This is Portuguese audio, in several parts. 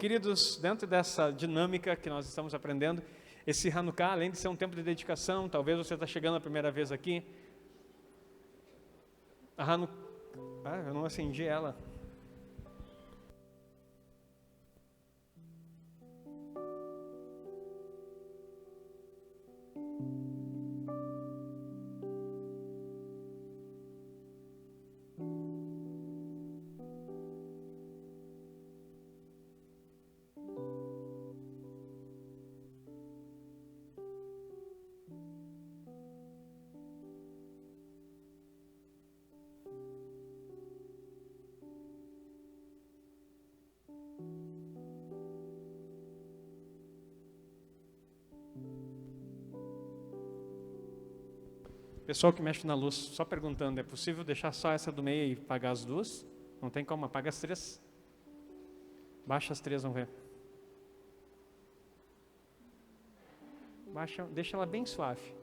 queridos, dentro dessa dinâmica que nós estamos aprendendo, esse Hanukkah, além de ser um tempo de dedicação, talvez você está chegando a primeira vez aqui, a Hanukkah, eu não acendi ela. Pessoal que mexe na luz, só perguntando, é possível deixar só essa do meio e apagar as duas? Não tem como, apaga as três. Baixa as três, vamos ver. Baixa, deixa ela bem suave.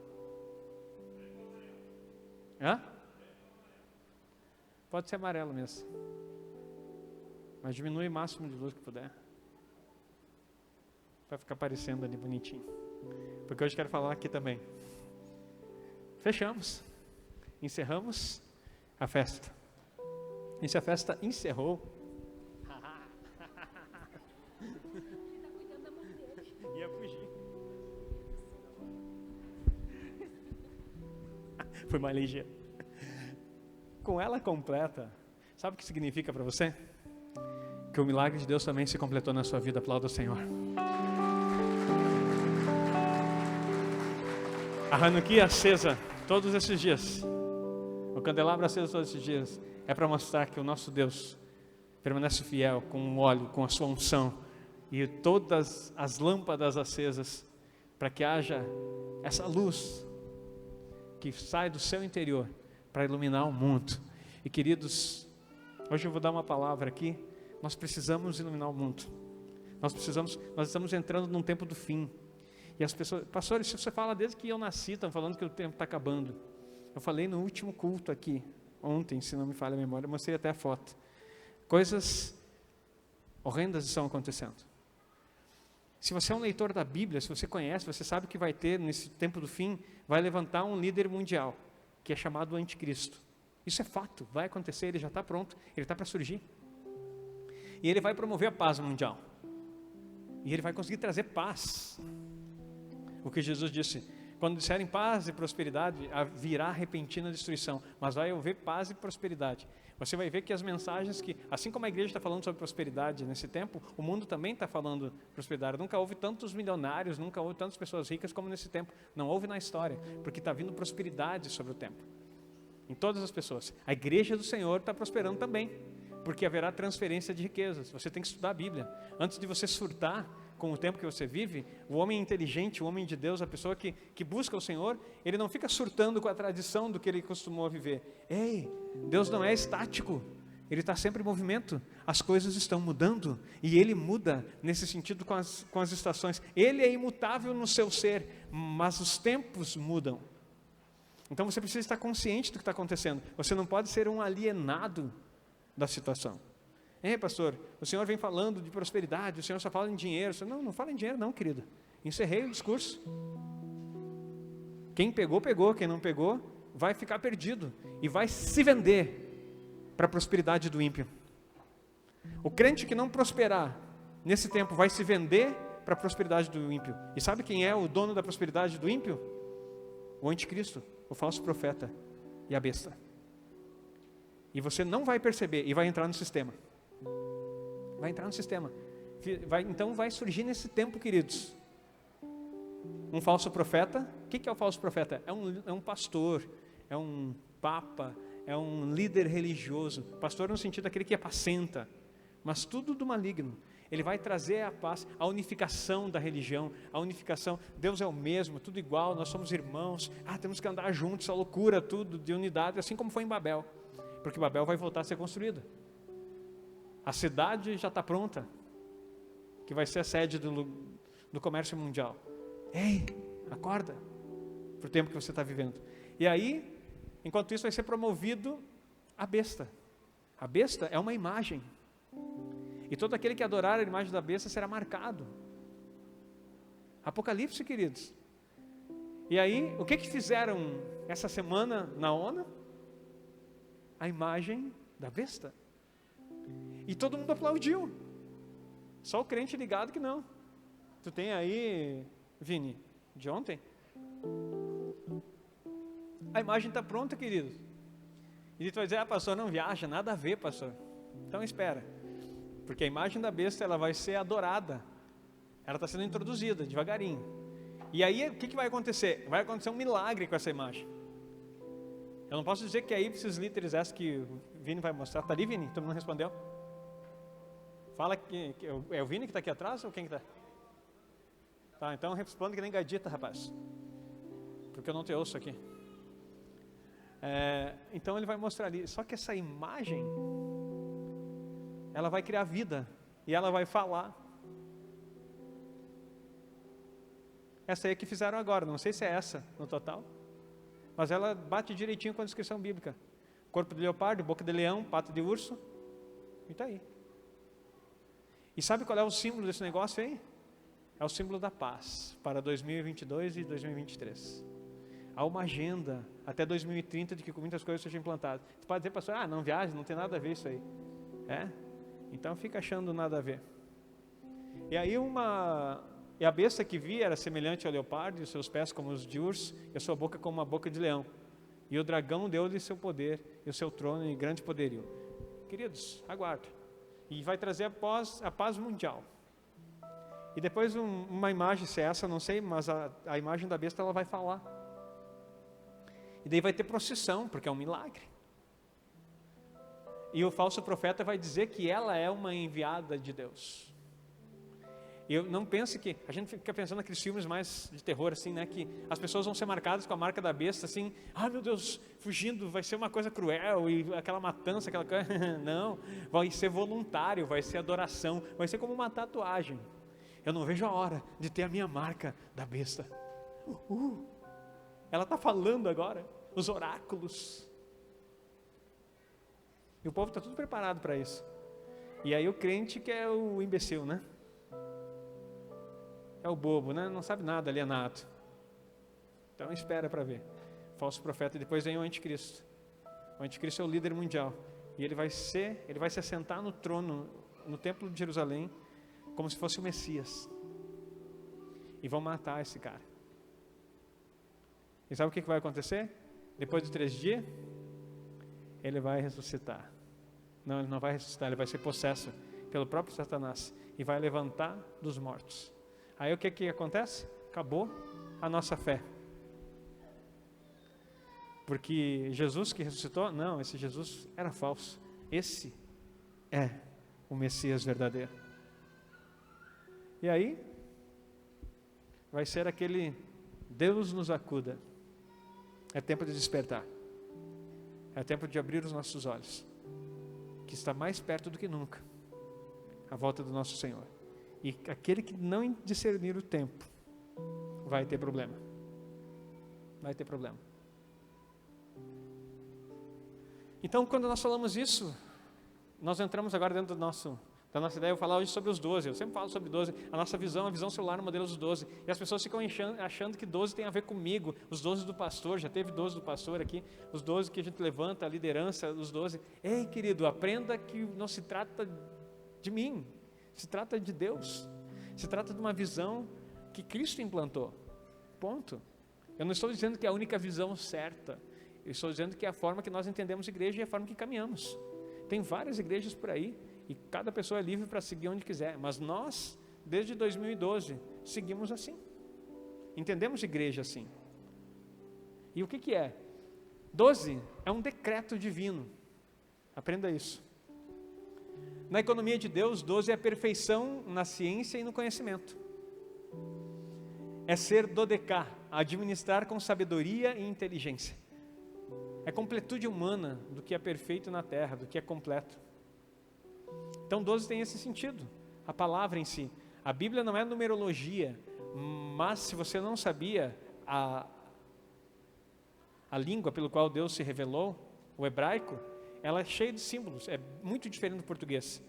Hã? Pode ser amarelo mesmo. Mas diminui o máximo de luz que puder. Para ficar aparecendo ali bonitinho. Porque hoje quero falar aqui também. Fechamos, encerramos a festa. E se a festa encerrou, ia fugir. Foi mais ligeiro. Com ela completa, sabe o que significa para você? Que o milagre de Deus também se completou na sua vida. Aplauda o Senhor. A Hanukkah acesa todos esses dias, o candelabro aceso todos esses dias, é para mostrar que o nosso Deus permanece fiel com o óleo, com a sua unção e todas as lâmpadas acesas, para que haja essa luz que sai do seu interior para iluminar o mundo. E queridos, hoje eu vou dar uma palavra aqui. Nós precisamos iluminar o mundo. Nós estamos entrando num tempo do fim. E as pessoas, pastores, se você fala desde que eu nasci, estão falando que o tempo está acabando. Eu falei no último culto aqui, ontem, se não me falha a memória, eu mostrei até a foto. Coisas horrendas estão acontecendo. Se você é um leitor da Bíblia, se você conhece, você sabe que vai ter, nesse tempo do fim, vai levantar um líder mundial, que é chamado Anticristo. Isso é fato, vai acontecer, ele já está pronto, ele está para surgir. E ele vai promover a paz mundial. E ele vai conseguir trazer paz. O que Jesus disse, quando disserem paz e prosperidade, virá repentina destruição, mas vai haver paz e prosperidade. Você vai ver que as mensagens que, assim como a igreja está falando sobre prosperidade nesse tempo, o mundo também está falando prosperidade. Nunca houve tantos milionários, nunca houve tantas pessoas ricas como nesse tempo. Não houve na história, porque está vindo prosperidade sobre o tempo. Em todas as pessoas. A igreja do Senhor está prosperando também, porque haverá transferência de riquezas. Você tem que estudar a Bíblia. Antes de você surtar com o tempo que você vive, o homem inteligente, o homem de Deus, a pessoa que busca o Senhor, ele não fica surtando com a tradição do que ele costumou viver. Ei, Deus não é estático, Ele está sempre em movimento, as coisas estão mudando, e Ele muda nesse sentido com as estações. Ele é imutável no seu ser, mas os tempos mudam. Então você precisa estar consciente do que está acontecendo, você não pode ser um alienado da situação. Pastor, o senhor vem falando de prosperidade, o senhor só fala em dinheiro. Não fala em dinheiro não, querido. Encerrei o discurso. Quem pegou, pegou. Quem não pegou, vai ficar perdido. E vai se vender para a prosperidade do ímpio. O crente que não prosperar nesse tempo vai se vender para a prosperidade do ímpio. E sabe quem é o dono da prosperidade do ímpio? O anticristo, o falso profeta e a besta. E você não vai perceber e vai entrar no sistema. Vai entrar no sistema. Então vai surgir nesse tempo, queridos, um falso profeta. O que é o falso profeta? É um pastor, é um papa, é um líder religioso. Pastor no sentido daquele que apacenta, mas tudo do maligno. Ele vai trazer a paz, a unificação da religião, a unificação. Deus é o mesmo, tudo igual, nós somos irmãos. Temos que andar juntos, essa loucura tudo de unidade, assim como foi em Babel. Porque Babel vai voltar a ser construída. A cidade já está pronta, que vai ser a sede do comércio mundial. Ei, acorda para o tempo que você está vivendo. E aí, enquanto isso, vai ser promovido a besta. A besta é uma imagem. e todo aquele que adorar a imagem da besta será marcado. Apocalipse, queridos. E aí, o que fizeram essa semana na ONU? A imagem da besta. E todo mundo aplaudiu. Só o crente ligado que não. Tu tem aí, Vini, de ontem? A imagem está pronta, querido. E tu vai dizer, pastor, não viaja, nada a ver, pastor. Então espera. Porque a imagem da besta, ela vai ser adorada. Ela está sendo introduzida, devagarinho. E aí, o que vai acontecer? Vai acontecer um milagre com essa imagem. Eu não posso dizer que aí, esses líderes, essa que o Vini vai mostrar. Está ali, Vini? Tu não respondeu? Fala que é o Vini que está aqui atrás ou quem que está? Tá, então responde que nem gadita, rapaz. Porque eu não te ouço aqui. Então ele vai mostrar ali. Só que essa imagem, ela vai criar vida. E ela vai falar. Essa aí que fizeram agora. Não sei se é essa no total. Mas ela bate direitinho com a descrição bíblica. Corpo de leopardo, boca de leão, pata de urso. E está aí. E sabe qual é o símbolo desse negócio aí? É o símbolo da paz para 2022 e 2023. Há uma agenda até 2030 de que muitas coisas sejam implantadas. Você pode dizer, pastor, não viaja, não tem nada a ver isso aí. Então fica achando nada a ver. E aí e a besta que vi era semelhante ao leopardo, e os seus pés como os de urso, e a sua boca como uma boca de leão. E o dragão deu-lhe seu poder, e o seu trono e grande poderio. Queridos, aguarde. E vai trazer a paz mundial. E depois uma imagem, se é essa, não sei, mas a imagem da besta ela vai falar. E daí vai ter procissão, porque é um milagre. E o falso profeta vai dizer que ela é uma enviada de Deus. E eu não pense que, a gente fica pensando naqueles filmes mais de terror, assim, né, que as pessoas vão ser marcadas com a marca da besta, assim, meu Deus, fugindo, vai ser uma coisa cruel, e aquela matança, aquela coisa, não, vai ser voluntário, vai ser adoração, vai ser como uma tatuagem. Eu não vejo a hora de ter a minha marca da besta. Ela está falando agora, os oráculos. E o povo está tudo preparado para isso. E aí o crente que é o imbecil, né? É o bobo, né? Não sabe nada, alienado. Então espera para ver. Falso profeta. E depois vem o anticristo. O anticristo é o líder mundial. E ele vai se assentar no trono, no templo de Jerusalém, como se fosse o Messias. E vão matar esse cara. E sabe o que vai acontecer? Depois de 3 dias, ele vai ressuscitar. Não, ele não vai ressuscitar, ele vai ser possesso pelo próprio Satanás. E vai levantar dos mortos. Aí o que acontece? Acabou a nossa fé. Porque Jesus que ressuscitou, não, esse Jesus era falso. Esse é o Messias verdadeiro. E aí, vai ser aquele Deus nos acuda. É tempo de despertar. É tempo de abrir os nossos olhos. Que está mais perto do que nunca. A volta do nosso Senhor. E aquele que não discernir o tempo, vai ter problema. Vai ter problema. Então, quando nós falamos isso, nós entramos agora dentro da nossa ideia. Eu vou falar hoje sobre os 12. Eu sempre falo sobre 12. A nossa visão, a visão celular no modelo dos 12. E as pessoas ficam achando que 12 tem a ver comigo. Os 12 do pastor, já teve 12 do pastor aqui. Os 12 que a gente levanta, a liderança, os 12. Ei, querido, aprenda que não se trata de mim. Se trata de Deus. Se trata de uma visão que Cristo implantou. Ponto. Eu não estou dizendo que é a única visão certa. Eu estou dizendo que é a forma que nós entendemos igreja e a forma que caminhamos. Tem várias igrejas por aí e cada pessoa é livre para seguir onde quiser. Mas nós, desde 2012, seguimos assim. Entendemos igreja assim. E o que é? 12 é um decreto divino. Aprenda isso. Na economia de Deus, 12 é a perfeição na ciência e no conhecimento. É ser dodecá, administrar com sabedoria e inteligência. É completude humana do que é perfeito na terra, do que é completo. Então 12 tem esse sentido, a palavra em si. A Bíblia não é numerologia, mas se você não sabia, a língua pelo qual Deus se revelou, o hebraico, ela é cheia de símbolos, é muito diferente do português.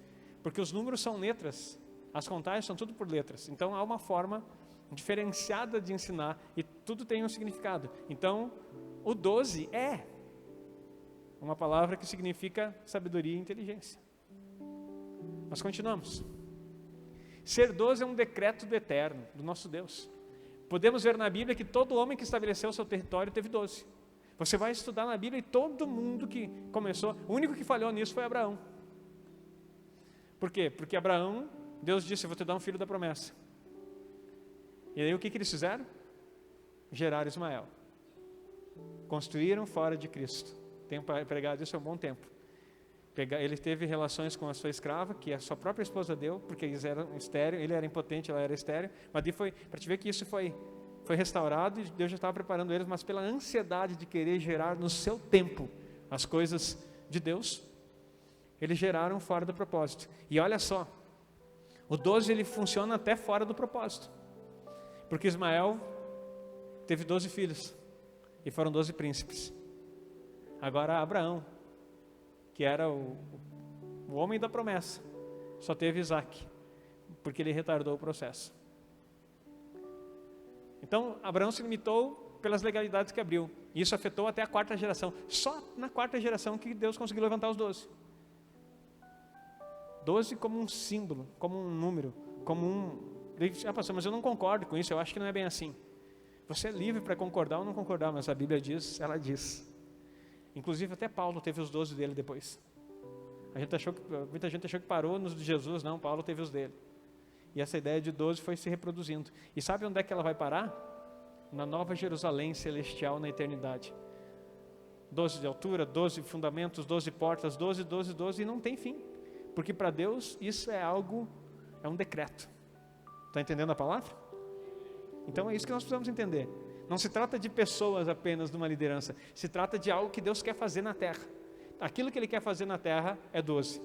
Porque os números são letras, as contagens são tudo por letras. Então há uma forma diferenciada de ensinar e tudo tem um significado. Então o 12 é uma palavra que significa sabedoria e inteligência. Nós continuamos. Ser 12 é um decreto do eterno, do nosso Deus. Podemos ver na Bíblia que todo homem que estabeleceu o seu território teve 12. Você vai estudar na Bíblia e todo mundo que começou, o único que falhou nisso foi Abraão. Por quê? Porque Abraão, Deus disse, eu vou te dar um filho da promessa. E aí o que eles fizeram? Geraram Ismael. Construíram fora de Cristo. Tenho pregado isso há um bom tempo. Ele teve relações com a sua escrava, que a sua própria esposa deu, porque eles eram estéreo, ele era impotente, ela era estéreo. Mas foi para te ver que isso foi restaurado e Deus já estava preparando eles, mas pela ansiedade de querer gerar no seu tempo as coisas de Deus, eles geraram fora do propósito. E olha só, o 12 ele funciona até fora do propósito, porque Ismael teve 12 filhos e foram 12 príncipes. Agora Abraão, que era o homem da promessa, só teve Isaac, porque ele retardou o processo. Então Abraão se limitou pelas legalidades que abriu, e isso afetou até a 4ª geração. Só na 4ª geração que Deus conseguiu levantar os 12. 12 como um símbolo, como um número, como um... pastor, mas eu não concordo com isso, eu acho que não é bem assim. Você é livre para concordar ou não concordar, mas a Bíblia diz, ela diz. Inclusive até Paulo teve os 12 dele depois. Muita gente achou que parou nos de Jesus, não, Paulo teve os dele. E essa ideia de 12 foi se reproduzindo. E sabe onde é que ela vai parar? Na Nova Jerusalém celestial na eternidade. 12 de altura, 12 fundamentos, 12 portas, 12, 12, 12, e não tem fim. Porque para Deus isso é um decreto. Está entendendo a palavra? Então é isso que nós precisamos entender. Não se trata de pessoas apenas numa liderança, se trata de algo que Deus quer fazer na terra. Aquilo que Ele quer fazer na terra é 12.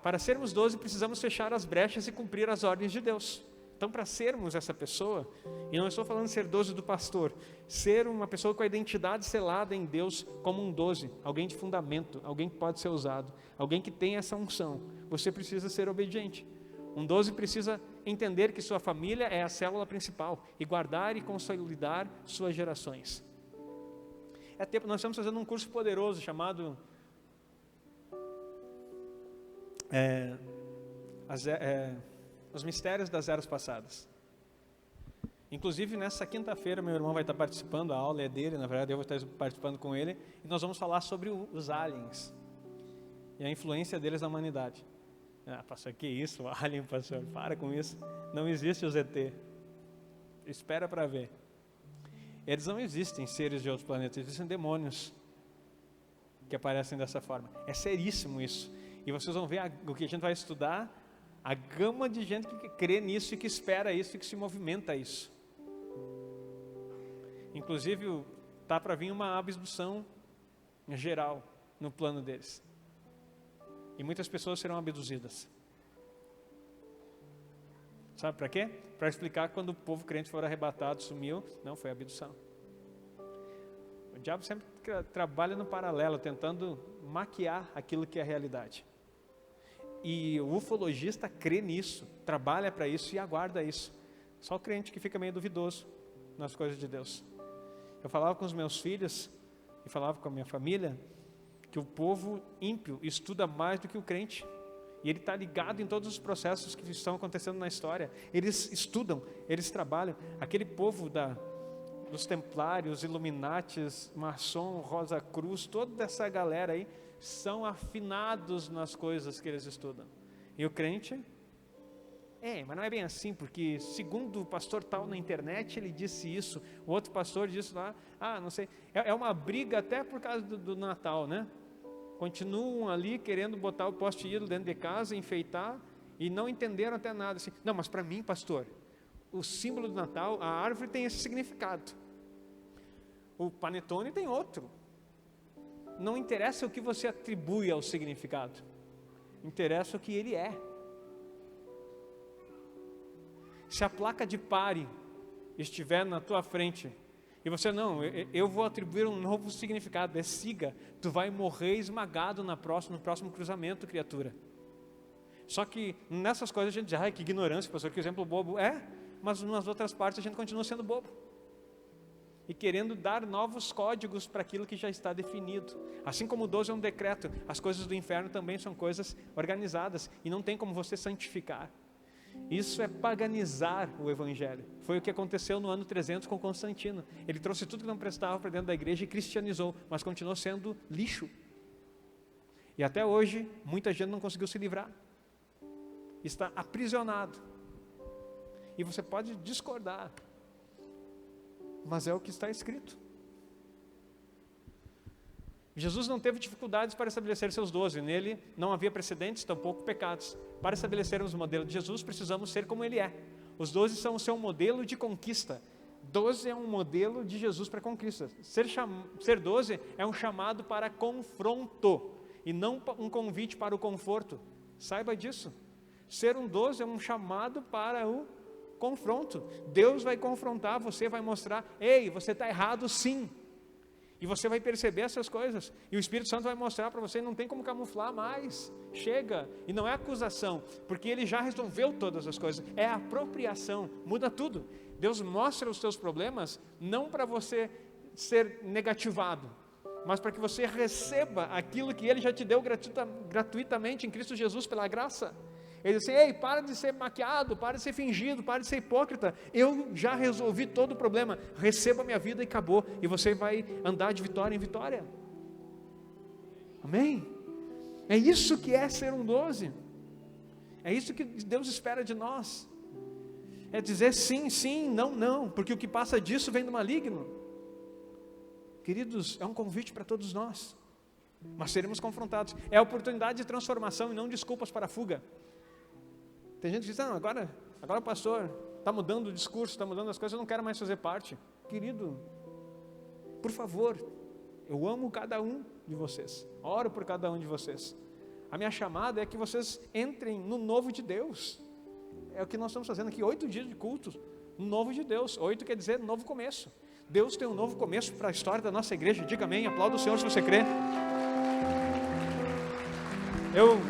Para sermos 12 precisamos fechar as brechas e cumprir as ordens de Deus. Então para sermos essa pessoa, e não estou falando de ser 12 do pastor, ser uma pessoa com a identidade selada em Deus como um 12, alguém de fundamento, alguém que pode ser usado, alguém que tem essa unção, você precisa ser obediente. Um 12 precisa entender que sua família é a célula principal e guardar e consolidar suas gerações. Nós estamos fazendo um curso poderoso chamado Os Mistérios das Eras Passadas. Inclusive nessa quinta-feira meu irmão vai estar participando, a aula é dele, na verdade eu vou estar participando com ele, e nós vamos falar sobre os aliens e a influência deles na humanidade. Pastor, que isso, alien, pastor, para com isso. Não existe os ET. Espera para ver. Eles não existem seres de outros planetas, existem demônios que aparecem dessa forma. É seríssimo isso. E vocês vão ver o que a gente vai estudar, a gama de gente que crê nisso e que espera isso e que se movimenta a isso. Inclusive, está para vir uma abdução geral no plano deles. E muitas pessoas serão abduzidas. Sabe para quê? Para explicar quando o povo crente for arrebatado, sumiu. Não, foi abdução. O diabo sempre trabalha no paralelo, tentando maquiar aquilo que é a realidade. E o ufologista crê nisso, trabalha para isso e aguarda isso. Só o crente que fica meio duvidoso nas coisas de Deus. Eu falava com os meus filhos e falava com a minha família que o povo ímpio estuda mais do que o crente. E ele está ligado em todos os processos que estão acontecendo na história. Eles estudam, eles trabalham. Aquele povo dos templários, Illuminatis, maçom, Rosa Cruz, toda essa galera aí, são afinados nas coisas que eles estudam. E o crente, mas não é bem assim, porque segundo o pastor tal na internet, ele disse isso, o outro pastor disse lá, não sei. É uma briga até por causa do Natal, né? Continuam ali querendo botar o poste ídolo dentro de casa, enfeitar, e não entenderam até nada. Assim, não, mas para mim, pastor, o símbolo do Natal, a árvore tem esse significado. O panetone tem outro. Não interessa o que você atribui ao significado. Interessa o que ele é. Se a placa de pare estiver na tua frente E você, não, eu vou atribuir um novo significado, siga, tu vai morrer esmagado no próximo cruzamento, criatura. Só que nessas coisas a gente diz, que ignorância, pastor, que exemplo bobo. Mas nas outras partes a gente continua sendo bobo. E querendo dar novos códigos para aquilo que já está definido. Assim como o 12 é um decreto, as coisas do inferno também são coisas organizadas. E não tem como você santificar. Isso é paganizar o Evangelho. Foi o que aconteceu no ano 300 com Constantino. Ele trouxe tudo que não prestava para dentro da igreja e cristianizou, mas continuou sendo lixo. E até hoje, muita gente não conseguiu se livrar. Está aprisionado. E você pode discordar, mas é o que está escrito. Jesus não teve dificuldades para estabelecer seus 12. Nele não havia precedentes, tampouco pecados. Para estabelecermos o modelo de Jesus, precisamos ser como Ele é. Os 12 são o seu modelo de conquista. 12 é um modelo de Jesus para conquista. Ser 12 é um chamado para confronto, e não um convite para o conforto. Saiba disso. Ser um 12 é um chamado para o confronto. Deus vai confrontar, você vai mostrar, ei, você está errado sim. E você vai perceber essas coisas. E o Espírito Santo vai mostrar para você, não tem como camuflar mais. Chega. E não é acusação, porque Ele já resolveu todas as coisas. É apropriação, muda tudo. Deus mostra os seus problemas, não para você ser negativado, mas para que você receba aquilo que Ele já te deu gratuitamente em Cristo Jesus pela graça. Ele diz assim, ei, para de ser maquiado, para de ser fingido, para de ser hipócrita. Eu já resolvi todo o problema. Receba a minha vida e acabou. E você vai andar de vitória em vitória. Amém? É isso que é ser um 12. É isso que Deus espera de nós. É dizer sim, sim, não, não. Porque o que passa disso vem do maligno. Queridos, é um convite para todos nós. Mas seremos confrontados. É a oportunidade de transformação e não desculpas para a fuga. Tem gente que diz, não, agora o pastor está mudando o discurso, está mudando as coisas, eu não quero mais fazer parte. Querido, por favor, eu amo cada um de vocês, oro por cada um de vocês. A minha chamada é que vocês entrem no novo de Deus. É o que nós estamos fazendo aqui, 8 dias de culto, no novo de Deus. 8 quer dizer novo começo. Deus tem um novo começo para a história da nossa igreja. Diga amém, aplauda o Senhor se você crê. Eu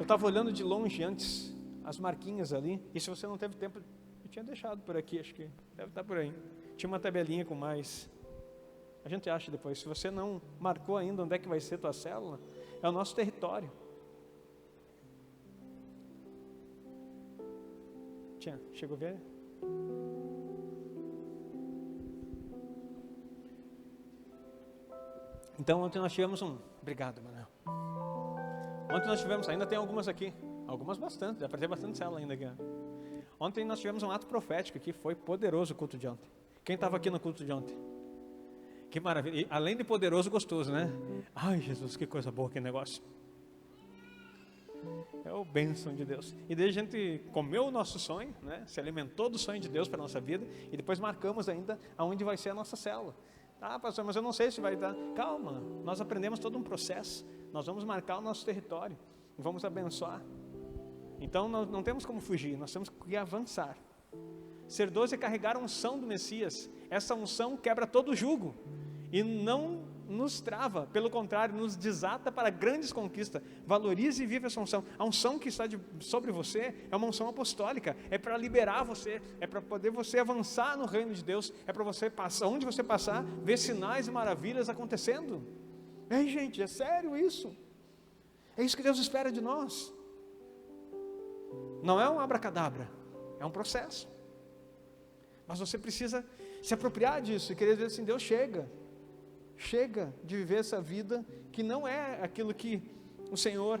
estava olhando de longe antes, as marquinhas ali, e se você não teve tempo, eu tinha deixado por aqui, acho que deve estar por aí. Tinha uma tabelinha com mais, a gente acha depois. Se você não marcou ainda onde é que vai ser tua célula, é o nosso território. Chegou a ver? Então ontem nós tivemos obrigado, Manuel. Ontem nós tivemos, ainda tem algumas aqui, algumas bastante, dá para ter bastante célula ainda aqui. Ontem nós tivemos um ato profético aqui, foi poderoso o culto de ontem. Quem estava aqui no culto de ontem? Que maravilha, e, além de poderoso, gostoso, né? Ai Jesus, que coisa boa aquele negócio. É o bênção de Deus. E daí a gente comeu o nosso sonho, né? Se alimentou do sonho de Deus para a nossa vida, e depois marcamos ainda aonde vai ser a nossa célula. Pastor, mas eu não sei se vai dar. Calma, nós aprendemos todo um processo. Nós vamos marcar o nosso território e vamos abençoar. Então nós não temos como fugir, nós temos que avançar. Ser 12 é carregar a unção do Messias. Essa unção quebra todo o jugo e não nos trava, pelo contrário, nos desata para grandes conquistas. Valorize e vive essa unção. A unção que está sobre você é uma unção apostólica, é para liberar você, é para poder você avançar no reino de Deus, é para você passar, onde você passar, ver sinais e maravilhas acontecendo. Ei gente, é sério isso? É isso que Deus espera de nós. Não é um abracadabra, é um processo. Mas você precisa se apropriar disso e querer dizer assim, Deus chega de viver essa vida que não é aquilo que o Senhor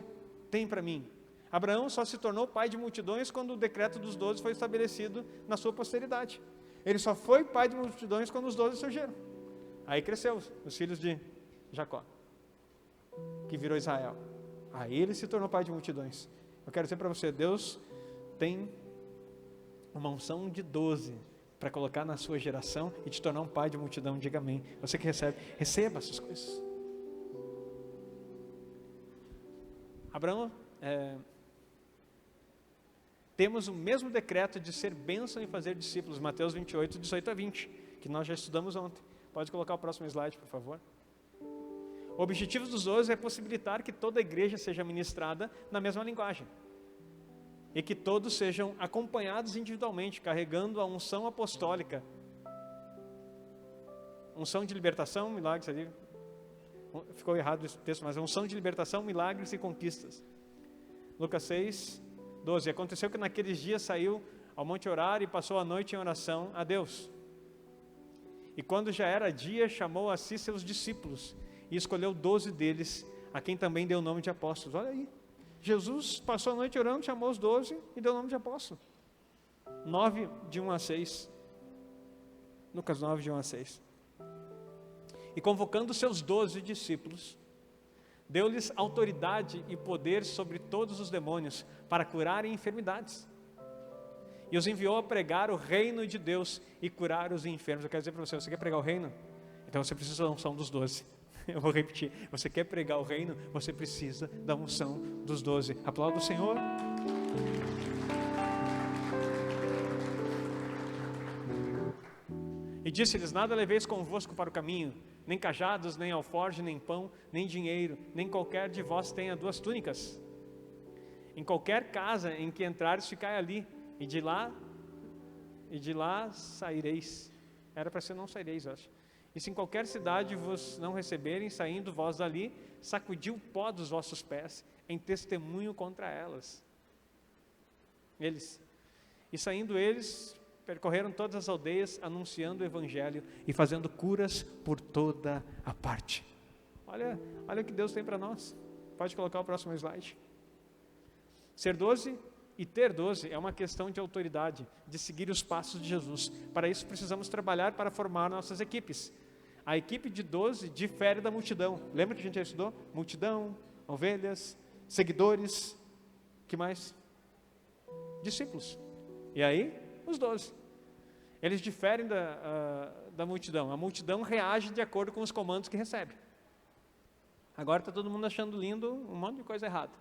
tem para mim. Abraão só se tornou pai de multidões quando o decreto dos 12 foi estabelecido na sua posteridade. Ele só foi pai de multidões quando os 12 surgiram. Aí cresceu os filhos de Jacó, que virou Israel. Aí ele se tornou pai de multidões. Eu quero dizer para você, Deus tem uma unção de 12 para colocar na sua geração e te tornar um pai de multidão. Diga amém. Você que receba essas coisas. Abraão temos o mesmo decreto de ser bênção e fazer discípulos, Mateus 28, 18 a 20, que nós já estudamos ontem. Pode colocar o próximo slide, por favor. O objetivo dos 12 é possibilitar que toda a igreja seja ministrada na mesma linguagem. E que todos sejam acompanhados individualmente, carregando a unção apostólica. Unção de libertação, milagres ali. Ficou errado esse texto, mas unção de libertação, milagres e conquistas. Lucas 6, 12. Aconteceu que naqueles dias saiu ao monte orar e passou a noite em oração a Deus. E quando já era dia, chamou a si seus discípulos e escolheu 12 deles, a quem também deu o nome de apóstolos. Olha aí, Jesus passou a noite orando, chamou os 12 e deu o nome de apóstolo. 9, de 1 a 6. Lucas 9, de 1 a 6. E convocando seus 12 discípulos, deu-lhes autoridade e poder sobre todos os demônios, para curarem enfermidades. E os enviou a pregar o reino de Deus e curar os enfermos. Eu quero dizer para você, você quer pregar o reino? Então você precisa da unção dos 12. Eu vou repetir, você quer pregar o reino? Você precisa da unção dos 12. Aplauda o Senhor. E disse-lhes: nada leveis convosco para o caminho, nem cajados, nem alforje, nem pão, nem dinheiro, nem qualquer de vós tenha 2 túnicas. Em qualquer casa em que entrares, ficai ali, e de lá saireis. Era para ser não saireis, eu acho. E se em qualquer cidade vos não receberem, saindo vós dali, sacudi o pó dos vossos pés, em testemunho contra elas. E saindo eles, percorreram todas as aldeias, anunciando o evangelho e fazendo curas por toda a parte. Olha o que Deus tem para nós. Pode colocar o próximo slide. Ser 12 e ter 12 é uma questão de autoridade, de seguir os passos de Jesus. Para isso precisamos trabalhar para formar nossas equipes. A equipe de 12 difere da multidão. Lembra que a gente já estudou? Multidão, ovelhas, seguidores, que mais? Discípulos. E aí, os 12. Eles diferem da multidão. A multidão reage de acordo com os comandos que recebe. Agora está todo mundo achando lindo um monte de coisa errada.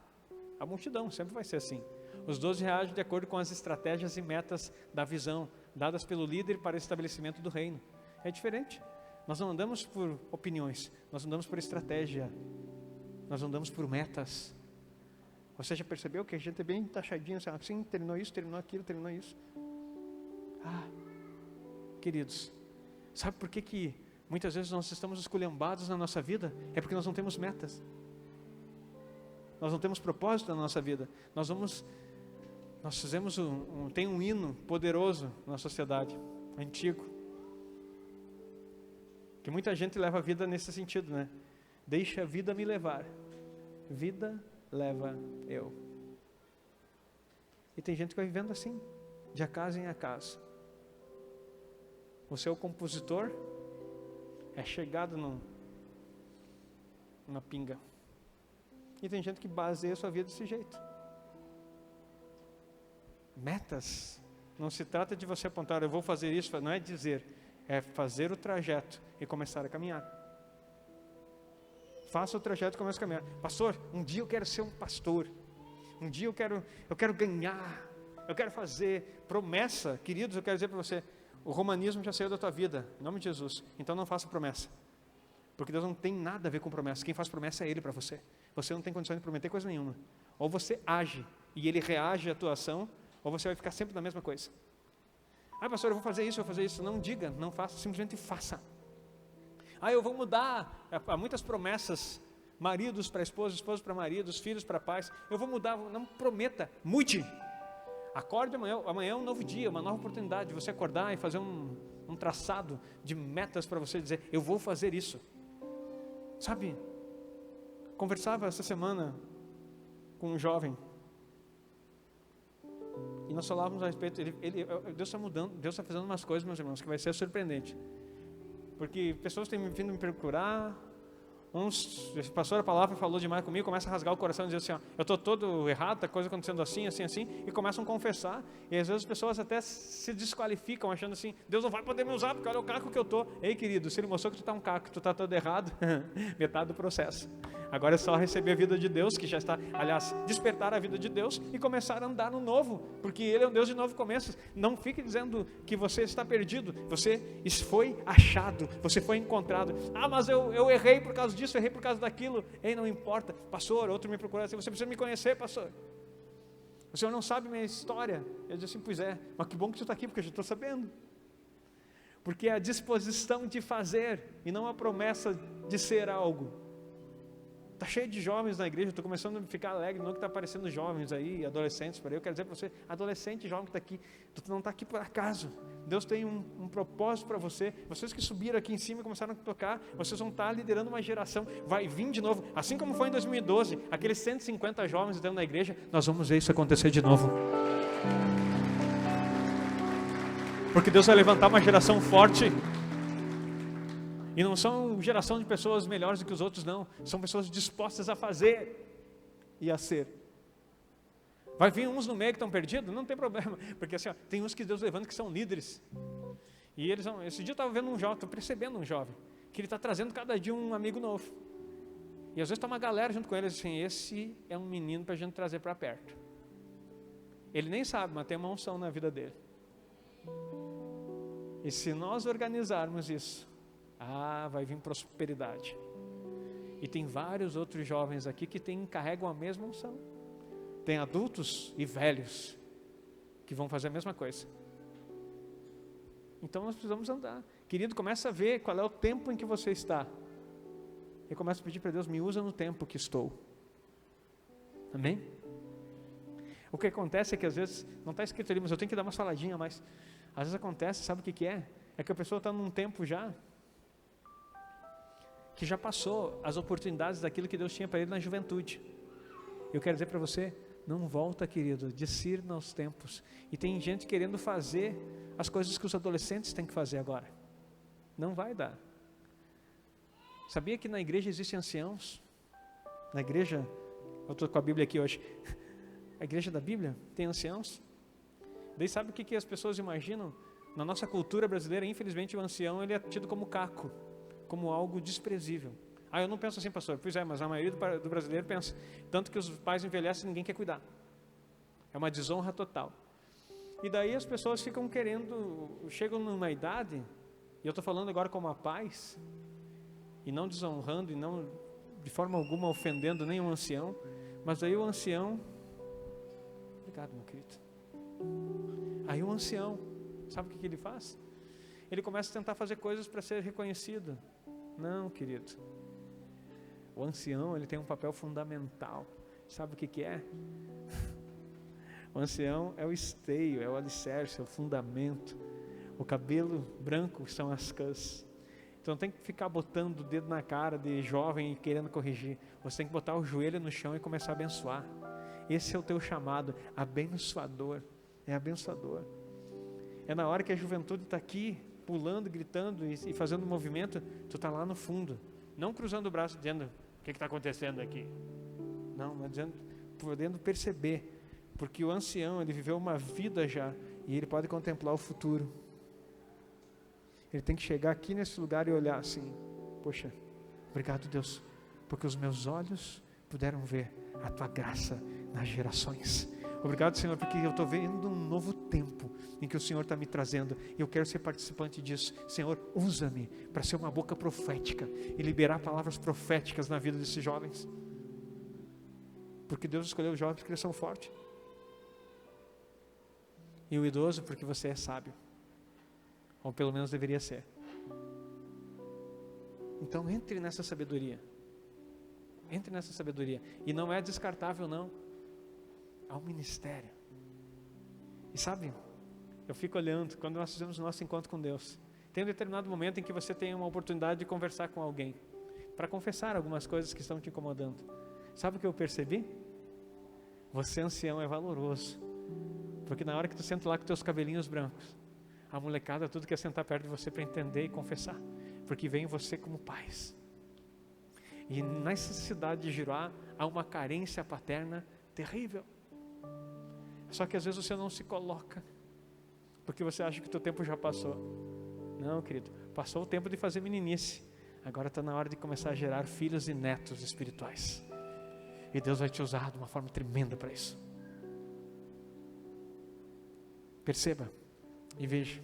A multidão sempre vai ser assim. Os 12 reagem de acordo com as estratégias e metas da visão, dadas pelo líder para o estabelecimento do reino. É diferente. Nós não andamos por opiniões, nós andamos por estratégia. Nós andamos por metas. Você já percebeu que a gente é bem taxadinho, assim, terminou isso, terminou aquilo, terminou isso. Queridos, sabe por que muitas vezes nós estamos esculhambados na nossa vida? É porque nós não temos metas. Nós não temos propósito na nossa vida. Nós fizemos tem um hino poderoso na sociedade, antigo, que muita gente leva a vida nesse sentido, né? Deixa a vida me levar, vida leva eu. E tem gente que vai vivendo assim, de acaso em acaso. Você é o compositor, é chegado na pinga. E tem gente que baseia a sua vida desse jeito. Metas. Não se trata de você apontar, eu vou fazer isso, não é dizer, é fazer o trajeto e começar a caminhar. Faça o trajeto e comece a caminhar. Pastor, um dia eu quero ser um pastor. Um dia eu quero ganhar. Eu quero fazer promessa. Queridos, eu quero dizer para você, o romanismo já saiu da tua vida, em nome de Jesus. Então não faça promessa. Porque Deus não tem nada a ver com promessa. Quem faz promessa é Ele para você. Você não tem condições de prometer coisa nenhuma. Ou você age e Ele reage à tua ação, ou você vai ficar sempre na mesma coisa. Pastor, eu vou fazer isso, eu vou fazer isso. Não diga, não faça, simplesmente faça. Eu vou mudar. Há muitas promessas, maridos para esposas, esposas para maridos, filhos para pais. Eu vou mudar, não prometa, mude. Acorde amanhã é um novo dia, uma nova oportunidade de você acordar e fazer um traçado de metas para você dizer, eu vou fazer isso. Sabe, conversava essa semana com um jovem, e nós falávamos a respeito, Deus está mudando, Deus está fazendo umas coisas, meus irmãos, que vai ser surpreendente. Porque pessoas têm vindo me procurar, esse pastor a palavra falou demais comigo, começa a rasgar o coração e dizer assim, eu estou todo errado, a coisa acontecendo assim, e começam a confessar, e às vezes as pessoas até se desqualificam, achando assim, Deus não vai poder me usar, porque olha o caco que eu estou. Ei querido, se Ele mostrou que tu está um caco, que tu está todo errado, metade do processo. Agora é só receber a vida de Deus, que já está, aliás, despertar a vida de Deus e começar a andar no novo, porque Ele é um Deus de novo começos. Não fique dizendo que você está perdido, você foi achado, você foi encontrado. Ah, mas eu errei por causa disso, errei por causa daquilo. Ei, não importa, pastor, outro me procurou assim, você precisa me conhecer, pastor. O senhor não sabe minha história. Eu disse assim, pois é, mas que bom que você está aqui, porque eu já estou sabendo. Porque é a disposição de fazer e não a promessa de ser algo. Está cheio de jovens na igreja, estou começando a ficar alegre, não que está aparecendo jovens aí, adolescentes por aí. Eu quero dizer para você, adolescente, jovem que está aqui, tu não está aqui por acaso. Deus tem um propósito para você. Vocês que subiram aqui em cima e começaram a tocar, vocês vão estar liderando uma geração, vai vir de novo. Assim como foi em 2012, aqueles 150 jovens dentro da igreja, nós vamos ver isso acontecer de novo. Porque Deus vai levantar uma geração forte. E não são geração de pessoas melhores do que os outros, não. São pessoas dispostas a fazer e a ser. Vai vir uns no meio que estão perdidos? Não tem problema. Porque assim, ó, tem uns que Deus levanta que são líderes. E eles vão... Esse dia eu estava vendo um jovem, estou percebendo um jovem, que ele está trazendo cada dia um amigo novo. E às vezes está uma galera junto com ele, assim, esse é um menino para a gente trazer para perto. Ele nem sabe, mas tem uma unção na vida dele. E se nós organizarmos isso, vai vir prosperidade. E tem vários outros jovens aqui que carregam a mesma unção. Tem adultos e velhos que vão fazer a mesma coisa. Então nós precisamos andar. Querido, começa a ver qual é o tempo em que você está. E começa a pedir para Deus, me usa no tempo que estou. Amém? O que acontece é que às vezes, não está escrito ali, mas eu tenho que dar uma faladinha a mais. Às vezes acontece, sabe o que é? É que a pessoa está num tempo já que já passou as oportunidades daquilo que Deus tinha para ele na juventude. Eu quero dizer para você, não volta, querido, discirna aos tempos. E tem gente querendo fazer as coisas que os adolescentes têm que fazer agora. Não vai dar. Sabia que na igreja existem anciãos? Na igreja, eu estou com a Bíblia aqui hoje, a igreja da Bíblia tem anciãos. Daí sabe o que as pessoas imaginam? Na nossa cultura brasileira, infelizmente, o ancião ele é tido como caco, como algo desprezível. Eu não penso assim, pastor. Pois é, mas a maioria do brasileiro pensa. Tanto que os pais envelhecem e ninguém quer cuidar. É uma desonra total. E daí as pessoas ficam querendo, chegam numa idade, e eu estou falando agora como a paz, e não desonrando, e não de forma alguma ofendendo nenhum ancião, mas aí o ancião, obrigado, meu querido. Aí o ancião, sabe o que ele faz? Ele começa a tentar fazer coisas para ser reconhecido. Não, querido. O ancião, ele tem um papel fundamental. Sabe o que é? O ancião é o esteio, é o alicerce, é o fundamento. O cabelo branco são as cãs. Então não tem que ficar botando o dedo na cara de jovem e querendo corrigir. Você tem que botar o joelho no chão e começar a abençoar. Esse é o teu chamado, abençoador. É abençoador. É na hora que a juventude está aqui, pulando, gritando e fazendo movimento, tu está lá no fundo. Não cruzando o braço dizendo, o que está acontecendo aqui? Não, mas dizendo, podendo perceber. Porque o ancião, ele viveu uma vida já, e ele pode contemplar o futuro. Ele tem que chegar aqui nesse lugar e olhar assim, poxa, obrigado Deus, porque os meus olhos puderam ver a tua graça nas gerações. Obrigado, Senhor, porque eu estou vendo um novo tempo em que o Senhor está me trazendo e eu quero ser participante disso. Senhor, usa-me para ser uma boca profética e liberar palavras proféticas na vida desses jovens. Porque Deus escolheu os jovens porque eles são fortes. E o idoso porque você é sábio. Ou pelo menos deveria ser. Então entre nessa sabedoria. Entre nessa sabedoria. E não é descartável, não. Há um ministério. E sabe, eu fico olhando, quando nós fizemos o nosso encontro com Deus, tem um determinado momento em que você tem uma oportunidade de conversar com alguém, para confessar algumas coisas que estão te incomodando. Sabe o que eu percebi? Você, ancião, é valoroso. Porque na hora que tu senta lá com teus cabelinhos brancos, a molecada tudo quer sentar perto de você para entender e confessar. Porque vem você como pais. E nessa cidade de Giroá, há uma carência paterna terrível. Só que às vezes você não se coloca, porque você acha que o teu tempo já passou. Não, querido, passou o tempo de fazer meninice. Agora está na hora de começar a gerar filhos e netos espirituais. E Deus vai te usar de uma forma tremenda para isso. Perceba e veja.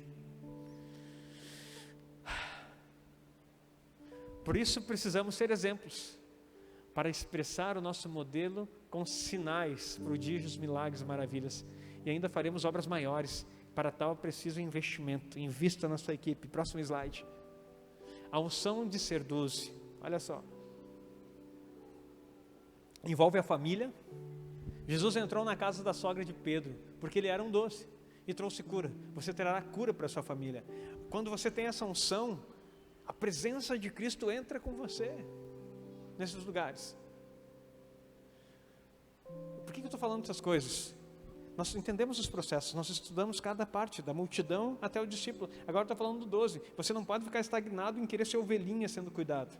Por isso precisamos ser exemplos, para expressar o nosso modelo com sinais, prodígios, milagres, maravilhas. E ainda faremos obras maiores. Para tal é preciso investimento. Invista na sua equipe. Próximo slide. A unção de ser 12. Olha só. Envolve a família. Jesus entrou na casa da sogra de Pedro, porque ele era um doce, e trouxe cura. Você terá cura para a sua família. Quando você tem essa unção, a presença de Cristo entra com você nesses lugares. Por que eu estou falando essas coisas? Nós entendemos os processos, nós estudamos cada parte, da multidão até o discípulo. Agora estou falando do 12. Você não pode ficar estagnado em querer ser ovelhinha sendo cuidado.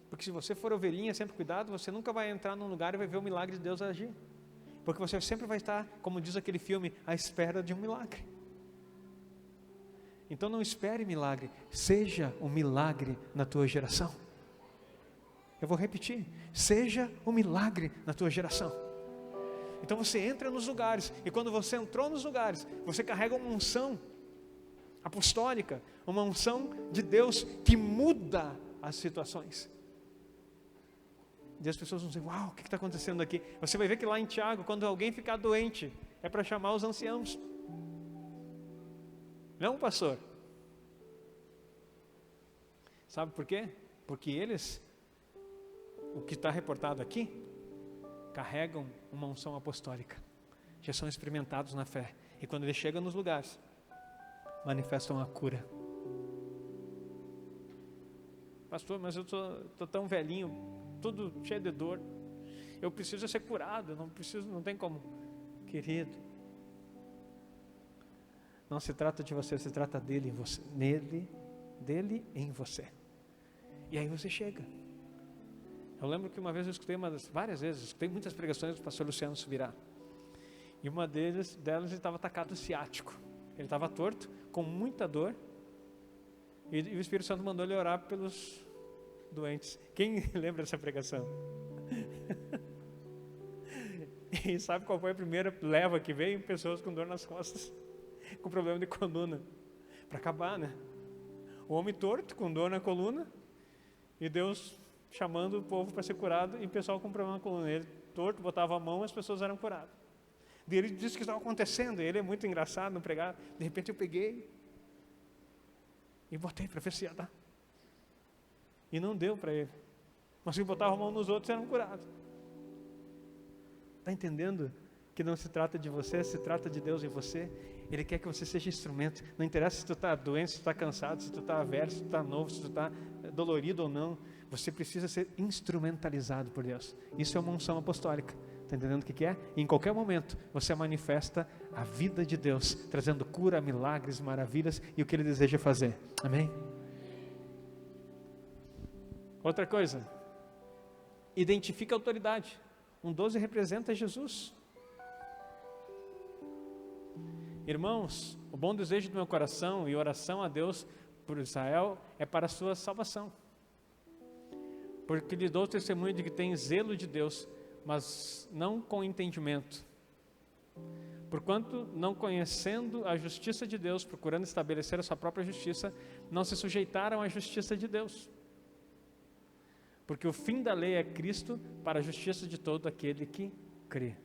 Porque se você for ovelhinha sempre cuidado, você nunca vai entrar num lugar e vai ver o milagre de Deus agir. Porque você sempre vai estar, como diz aquele filme, à espera de um milagre. Então não espere milagre, seja um milagre na tua geração. Eu vou repetir, seja um milagre na tua geração. Então você entra nos lugares, e quando você entrou nos lugares, você carrega uma unção apostólica, uma unção de Deus que muda as situações. E as pessoas vão dizer, uau, o que está acontecendo aqui? Você vai ver que lá em Tiago, quando alguém ficar doente, é para chamar os anciãos. Não, pastor. Sabe por quê? Porque eles, o que está reportado aqui, carregam uma unção apostólica. Já são experimentados na fé. E quando eles chegam nos lugares, manifestam a cura. Pastor, mas eu estou tão velhinho, tudo cheio de dor. Eu preciso ser curado, não tem como. Querido, não se trata de você, se trata dele em você, dele em você. E aí você chega. Eu lembro que uma vez eu escutei várias vezes, escutei muitas pregações do pastor Luciano Subirá. E uma delas ele estava atacado ciático. Ele estava torto, com muita dor. E o Espírito Santo mandou ele orar pelos doentes. Quem lembra dessa pregação? E sabe qual foi a primeira leva que veio? Pessoas com dor nas costas, com problema de coluna. Para acabar, né? O homem torto, com dor na coluna, e Deus chamando o povo para ser curado, e o pessoal com problema na coluna. Ele torto, botava a mão, as pessoas eram curadas. E ele disse que estava acontecendo, e ele é muito engraçado, não pregar. De repente eu peguei e botei para ver se ia dar. E não deu para ele. Mas se botava a mão nos outros, eram curados. Está entendendo que não se trata de você, se trata de Deus em você? Ele quer que você seja instrumento. Não interessa se tu está doente, se tu está cansado, se tu está velho, se tu está novo, se tu está dolorido ou não. Você precisa ser instrumentalizado por Deus. Isso é uma unção apostólica. Está entendendo o que é? E em qualquer momento você manifesta a vida de Deus, trazendo cura, milagres, maravilhas e o que Ele deseja fazer. Amém? Outra coisa, identifica a autoridade. 12 representa Jesus. Irmãos, o bom desejo do meu coração e oração a Deus por Israel é para a sua salvação. Porque lhe dou testemunho de que tem zelo de Deus, mas não com entendimento. Porquanto, não conhecendo a justiça de Deus, procurando estabelecer a sua própria justiça, não se sujeitaram à justiça de Deus. Porque o fim da lei é Cristo para a justiça de todo aquele que crê.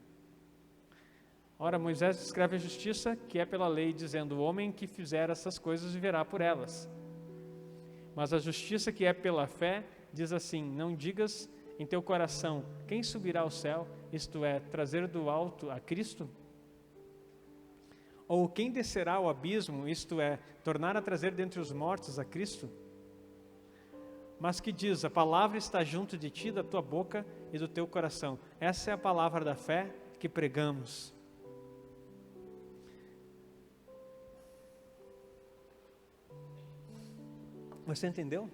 Ora, Moisés descreve a justiça que é pela lei, dizendo, o homem que fizer essas coisas viverá por elas. Mas a justiça que é pela fé, diz assim, não digas em teu coração, quem subirá ao céu, isto é, trazer do alto a Cristo? Ou quem descerá ao abismo, isto é, tornar a trazer dentre os mortos a Cristo? Mas que diz, a palavra está junto de ti, da tua boca e do teu coração. Essa é a palavra da fé que pregamos. Você entendeu?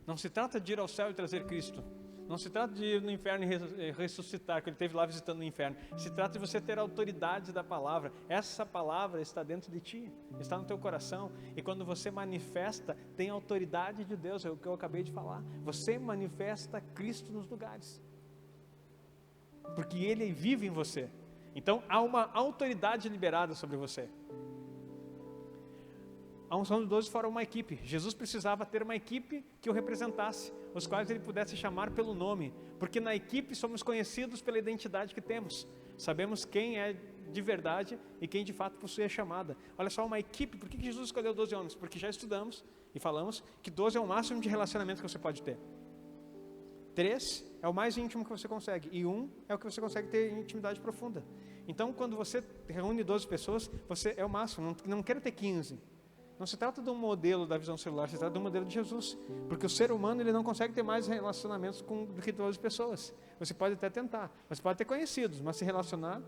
Não se trata de ir ao céu e trazer Cristo. Não se trata de ir no inferno e ressuscitar, que ele esteve lá visitando o inferno. Se trata de você ter a autoridade da palavra. Essa palavra está dentro de ti, está no teu coração. E quando você manifesta, tem a autoridade de Deus, é o que eu acabei de falar. Você manifesta Cristo nos lugares, porque Ele vive em você. Então há uma autoridade liberada sobre você. A unção dos 12 fora uma equipe. Jesus precisava ter uma equipe que o representasse, os quais ele pudesse chamar pelo nome, porque na equipe somos conhecidos pela identidade que temos. Sabemos quem é de verdade e quem de fato possui a chamada. Olha só, uma equipe. Por que Jesus escolheu 12 homens? Porque já estudamos e falamos que 12 é o máximo de relacionamento que você pode ter. 3 é o mais íntimo que você consegue, e 1 é o que você consegue ter intimidade profunda. Então, quando você reúne 12 pessoas, você é o máximo. Não quero ter 15. Não se trata de um modelo da visão celular, se trata de um modelo de Jesus. Porque o ser humano, ele não consegue ter mais relacionamentos do que 12 pessoas. Você pode até tentar, você pode ter conhecidos, mas se relacionar.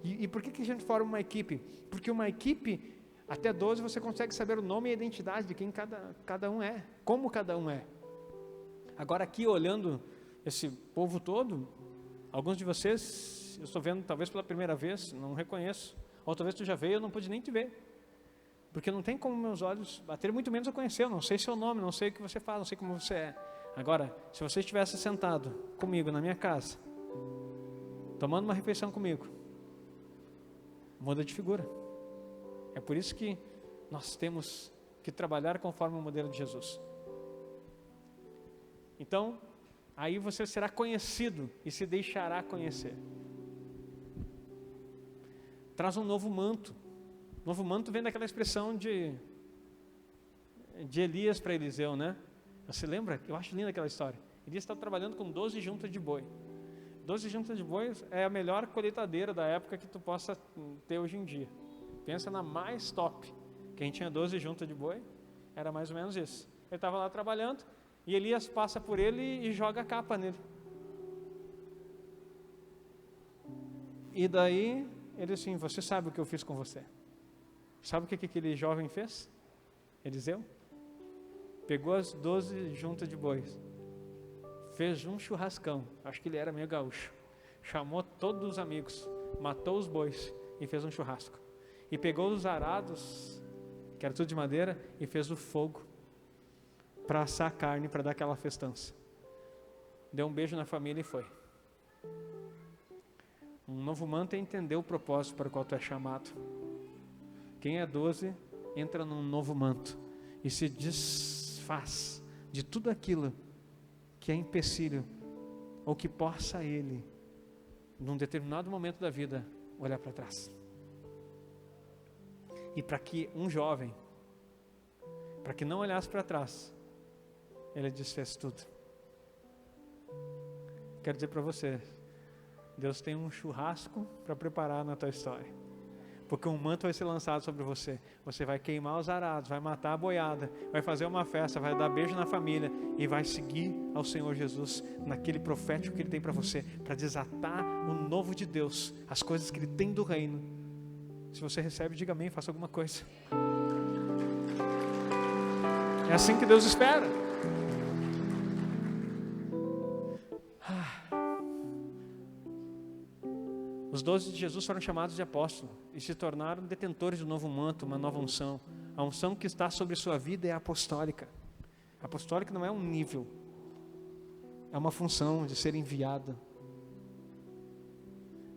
E por que a gente forma uma equipe? Porque uma equipe, até 12, você consegue saber o nome e a identidade de quem cada um é, como cada um é. Agora aqui, olhando esse povo todo, alguns de vocês, eu estou vendo talvez pela primeira vez, não reconheço. Ou talvez tu já veio, eu não pude nem te ver. Porque não tem como meus olhos bater, muito menos eu conhecer, eu não sei seu nome, não sei o que você faz, não sei como você é. Agora, se você estivesse sentado comigo na minha casa, tomando uma refeição comigo, muda de figura. É por isso que nós temos que trabalhar conforme o modelo de Jesus. Então, aí você será conhecido e se deixará conhecer. Traz um novo manto. Novo manto vem daquela expressão de Elias para Eliseu, né? Você lembra? Eu acho linda aquela história. Elias estava trabalhando com 12 juntas de boi. 12 juntas de boi é a melhor colheitadeira da época que tu possa ter hoje em dia. Pensa na mais top. Quem tinha 12 juntas de boi, era mais ou menos isso. Ele estava lá trabalhando e Elias passa por ele e joga a capa nele. E daí, ele disse assim, você sabe o que eu fiz com você? Sabe o que aquele jovem fez? Eliseu? Pegou as 12 juntas de bois, fez um churrascão, acho que ele era meio gaúcho, chamou todos os amigos, matou os bois e fez um churrasco. E pegou os arados, que era tudo de madeira, e fez o fogo para assar a carne, para dar aquela festança. Deu um beijo na família e foi. Um novo manto é entender o propósito para o qual tu é chamado. Quem é 12 entra num novo manto e se desfaz de tudo aquilo que é empecilho ou que possa ele, num determinado momento da vida, olhar para trás. E para que um jovem, para que não olhasse para trás, ele desfez tudo. Quero dizer para você, Deus tem um churrasco para preparar na tua história. Porque um manto vai ser lançado sobre você. Você vai queimar os arados, vai matar a boiada, vai fazer uma festa, vai dar beijo na família e vai seguir ao Senhor Jesus naquele profético que Ele tem para você, para desatar o novo de Deus, as coisas que Ele tem do reino. Se você recebe, diga amém, faça alguma coisa. É assim que Deus espera. Os 12 de Jesus foram chamados de apóstolos e se tornaram detentores do novo manto, uma nova unção. A unção que está sobre sua vida é apostólica. Apostólica não é um nível, é uma função de ser enviado.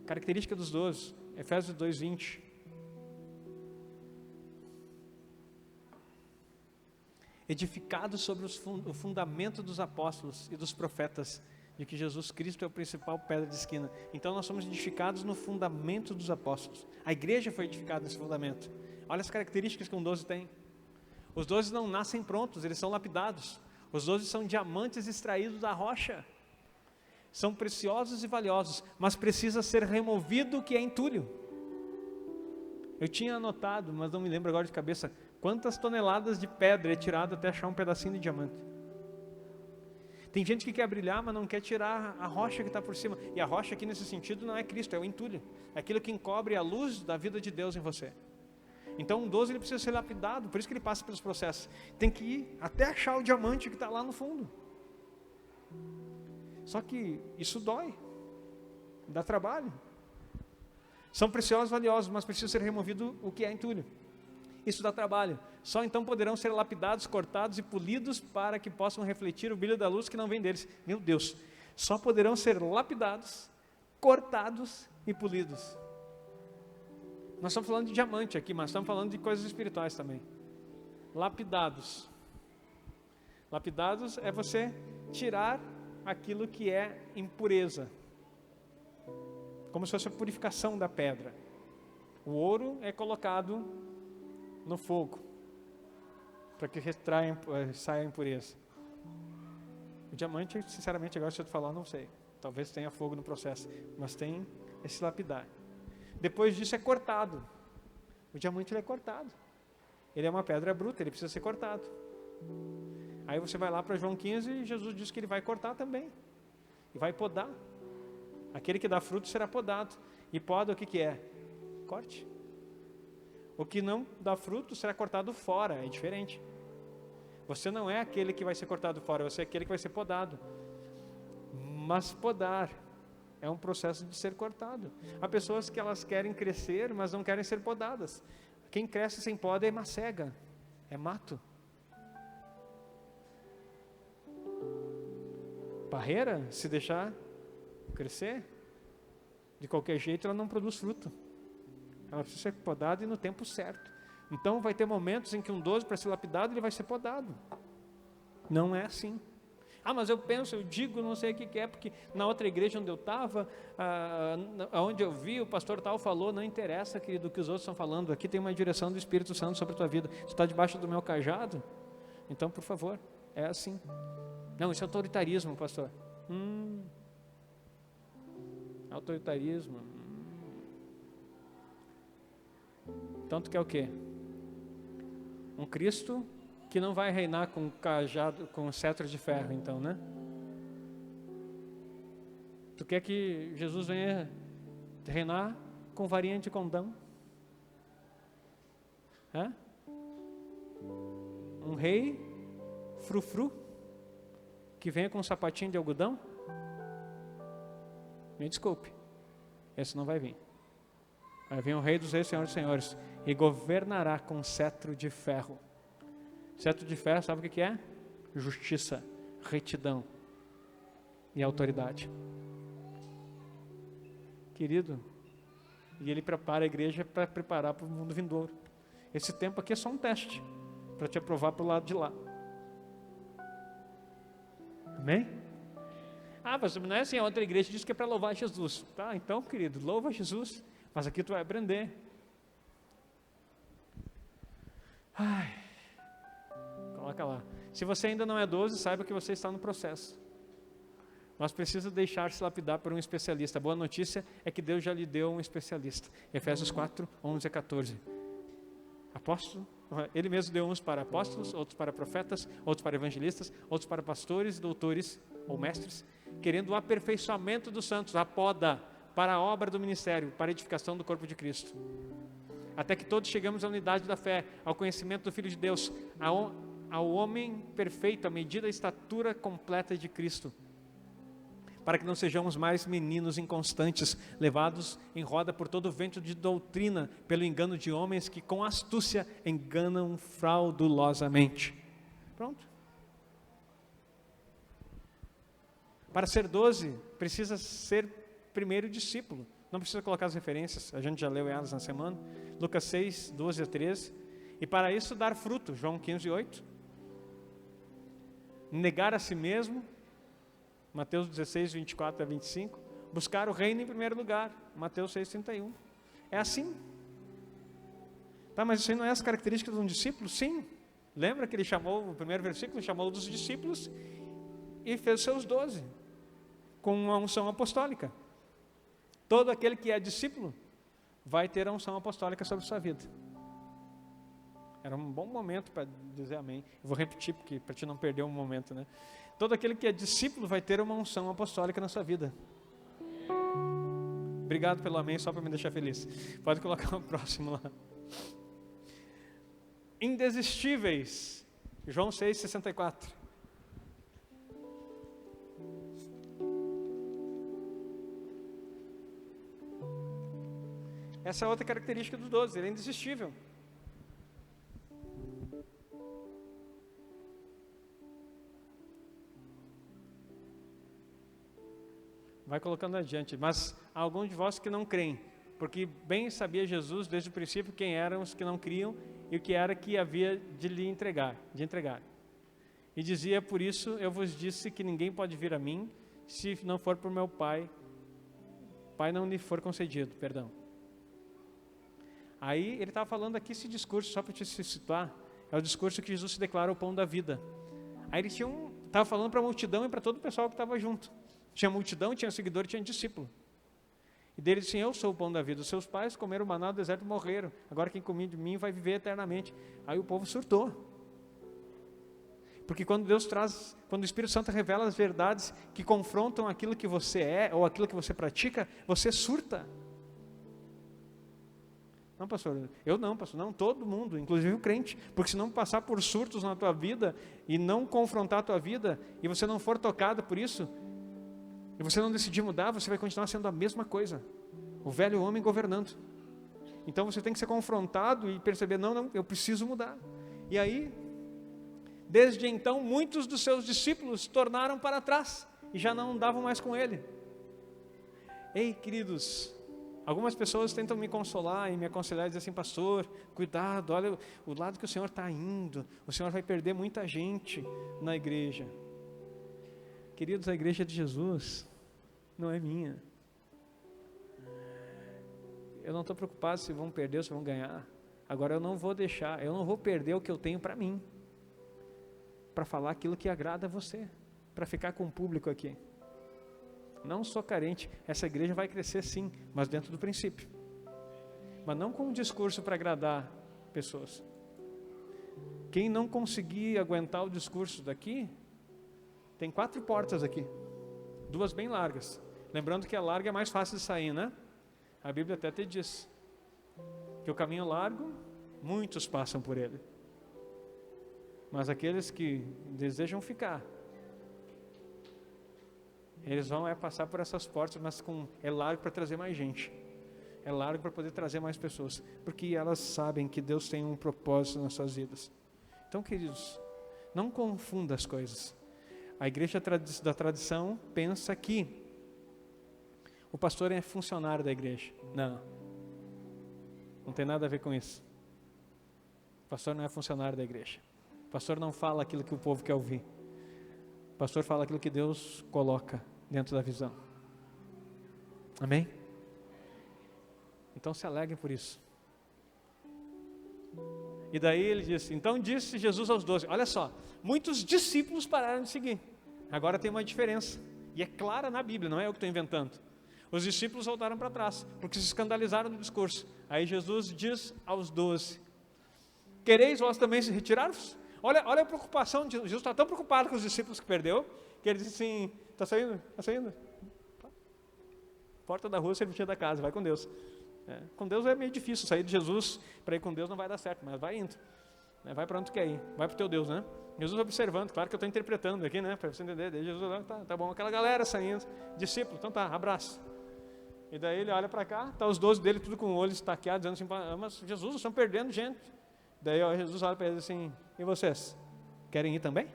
Característica dos 12, Efésios 2:20. Edificados sobre o fundamento dos apóstolos e dos profetas, de que Jesus Cristo é o principal pedra de esquina. Então nós somos edificados no fundamento dos apóstolos. A igreja foi edificada nesse fundamento. Olha as características que um 12 tem. Os 12 não nascem prontos, eles são lapidados. Os 12 são diamantes extraídos da rocha. São preciosos e valiosos, mas precisa ser removido o que é entulho. Eu tinha anotado, mas não me lembro agora de cabeça, quantas toneladas de pedra é tirado até achar um pedacinho de diamante. Tem gente que quer brilhar, mas não quer tirar a rocha que está por cima. E a rocha aqui nesse sentido não é Cristo, é o entulho. É aquilo que encobre a luz da vida de Deus em você. Então um 12 ele precisa ser lapidado, por isso que ele passa pelos processos. Tem que ir até achar o diamante que está lá no fundo. Só que isso dói, dá trabalho. São preciosos, valiosos, mas precisa ser removido o que é entulho. Isso dá trabalho. Só então poderão ser lapidados, cortados e polidos para que possam refletir o brilho da luz que não vem deles. Meu Deus, só poderão ser lapidados, cortados e polidos. Nós estamos falando de diamante aqui, mas estamos falando de coisas espirituais também. Lapidados. Lapidados é você tirar aquilo que é impureza. Como se fosse a purificação da pedra. O ouro é colocado no fogo, para que saia a impureza. O diamante, sinceramente, agora se eu te falar, não sei. Talvez tenha fogo no processo, mas tem esse lapidar. Depois disso é cortado. O diamante ele é cortado. Ele é uma pedra bruta, ele precisa ser cortado. Aí você vai lá para João 15 e Jesus diz que ele vai cortar também. E vai podar. Aquele que dá fruto será podado. E poda o que é? Corte. O que não dá fruto será cortado fora, é diferente. Você não é aquele que vai ser cortado fora, você é aquele que vai ser podado. Mas podar é um processo de ser cortado. Há pessoas que elas querem crescer, mas não querem ser podadas. Quem cresce sem poda é macega, é mato. Parreira, se deixar crescer, de qualquer jeito ela não produz fruto. Ela precisa ser podada e no tempo certo. Então vai ter momentos em que um 12 para ser lapidado ele vai ser podado. Não é assim. Ah, mas eu penso, eu digo, não sei o que é, porque na outra igreja onde eu estava, onde eu vi, o pastor tal falou, não interessa, querido, o que os outros estão falando. Aqui tem uma direção do Espírito Santo sobre a tua vida. Tu está debaixo do meu cajado? Então, por favor, é assim. Não, isso é autoritarismo, pastor. Autoritarismo. Então tu quer o quê? Um Cristo que não vai reinar com cajado, com cetro de ferro, então, né? Tu quer que Jesus venha reinar com varinha de condão? Hã? Um rei frufru que venha com um sapatinho de algodão? Me desculpe, esse não vai vir. Vai vir o Rei dos Reis, Senhor dos Senhores, e governará com cetro de ferro. Cetro de ferro, sabe o que é? Justiça, retidão e autoridade. Querido, e Ele prepara a igreja para preparar para o mundo vindouro. Esse tempo aqui é só um teste, para te aprovar para o lado de lá. Amém? Ah, mas não é assim, a outra igreja diz que é para louvar Jesus. Tá, então, querido, louva Jesus. Mas aqui tu vai aprender. Ai, coloca lá. Se você ainda não é 12, saiba que você está no processo. Mas precisa deixar-se lapidar por um especialista. A boa notícia é que Deus já lhe deu um especialista. Efésios 4, 11 a 14. Apóstolo, Ele mesmo deu uns para apóstolos, outros para profetas, outros para evangelistas, outros para pastores, doutores ou mestres, querendo o aperfeiçoamento dos santos, a poda, para a obra do ministério, para a edificação do corpo de Cristo. Até que todos chegamos à unidade da fé, ao conhecimento do Filho de Deus, ao homem perfeito, à medida da estatura completa de Cristo, para que não sejamos mais meninos inconstantes, levados em roda por todo o vento de doutrina, pelo engano de homens que com astúcia enganam fraudulosamente. Pronto. Para ser 12, precisa ser primeiro discípulo. Não precisa colocar as referências, a gente já leu elas na semana. Lucas 6, 12 a 13. E para isso dar fruto, João 15, 8. Negar a si mesmo, Mateus 16, 24 a 25. Buscar o reino em primeiro lugar, Mateus 6, 31. É assim. Tá, mas isso aí não é as características de um discípulo? Sim. Lembra que ele chamou, o primeiro versículo, chamou dos discípulos e fez seus 12, com uma unção apostólica. Todo aquele que é discípulo vai ter a unção apostólica sobre sua vida. Era um bom momento para dizer amém. Eu vou repetir, porque para te não perder um momento, né? Todo aquele que é discípulo vai ter uma unção apostólica na sua vida. Obrigado pelo amém, só para me deixar feliz. Pode colocar o próximo lá. Indesistíveis. João 6, 64. Essa é outra característica dos 12, ele é indesistível. Vai colocando adiante. Mas há alguns de vós que não creem, porque bem sabia Jesus desde o princípio quem eram os que não criam e o que era que havia de lhe entregar. E dizia, por isso eu vos disse que ninguém pode vir a mim, se não for por meu Pai não lhe for concedido, perdão. Aí ele estava falando aqui esse discurso, só para te situar, é o discurso que Jesus se declara o pão da vida. Aí ele estava falando para a multidão e para todo o pessoal que estava junto. Tinha multidão, tinha seguidor, tinha discípulo. E dele disse, eu sou o pão da vida. Os seus pais comeram maná do deserto e morreram. Agora quem come de mim vai viver eternamente. Aí o povo surtou. Porque quando quando o Espírito Santo revela as verdades que confrontam aquilo que você é ou aquilo que você pratica, você surta. Não, pastor, não, todo mundo, inclusive o crente. Porque se não passar por surtos na tua vida e não confrontar a tua vida e você não for tocado por isso, e você não decidir mudar, você vai continuar sendo a mesma coisa. O velho homem governando. Então você tem que ser confrontado e perceber, não, eu preciso mudar. E aí, desde então, muitos dos seus discípulos tornaram para trás e já não andavam mais com ele. Ei, queridos, algumas pessoas tentam me consolar e me aconselhar e dizer assim, pastor, cuidado, olha o lado que o Senhor está indo, o Senhor vai perder muita gente na igreja. Queridos, a igreja de Jesus não é minha. Eu não estou preocupado se vão perder ou se vão ganhar. Agora eu não vou perder o que eu tenho para mim, para falar aquilo que agrada a você, para ficar com o público aqui. Não sou carente, essa igreja vai crescer sim, mas dentro do princípio. Mas não com um discurso para agradar pessoas. Quem não conseguir aguentar o discurso daqui, tem 4 portas aqui, 2 bem largas. Lembrando que a larga é mais fácil de sair, né? A Bíblia até te diz que o caminho largo, muitos passam por ele. Mas aqueles que desejam ficar, eles vão passar por essas portas, mas é largo para trazer mais gente. É largo para poder trazer mais pessoas. Porque elas sabem que Deus tem um propósito nas suas vidas. Então, queridos, não confunda as coisas. A igreja da tradição pensa que o pastor é funcionário da igreja. Não tem nada a ver com isso. O pastor não é funcionário da igreja. O pastor não fala aquilo que o povo quer ouvir. O pastor fala aquilo que Deus coloca dentro da visão. Amém? Então se alegrem por isso. E daí ele disse, então disse Jesus aos 12, olha só, muitos discípulos pararam de seguir. Agora tem uma diferença, e é clara na Bíblia, não é eu que estou inventando. Os discípulos voltaram para trás, porque se escandalizaram do discurso. Aí Jesus diz aos 12, quereis vós também se retirar-vos? Olha a preocupação de Jesus, está tão preocupado com os discípulos que perdeu, que ele disse assim, está saindo? Está saindo? Porta da rua, serventia da casa, vai com Deus. Com Deus é meio difícil, sair de Jesus para ir com Deus não vai dar certo, mas vai indo. Vai para onde tu quer ir, vai para o teu Deus, né? Jesus observando, claro que eu estou interpretando aqui, né? Para você entender, daí Jesus, tá bom, aquela galera saindo, discípulo, então tá, abraço. E daí ele olha para cá, tá os 12 dele tudo com o olho estaqueado, dizendo assim, mas Jesus, vocês estão perdendo gente. Daí Jesus olha para eles assim, e vocês, querem ir também?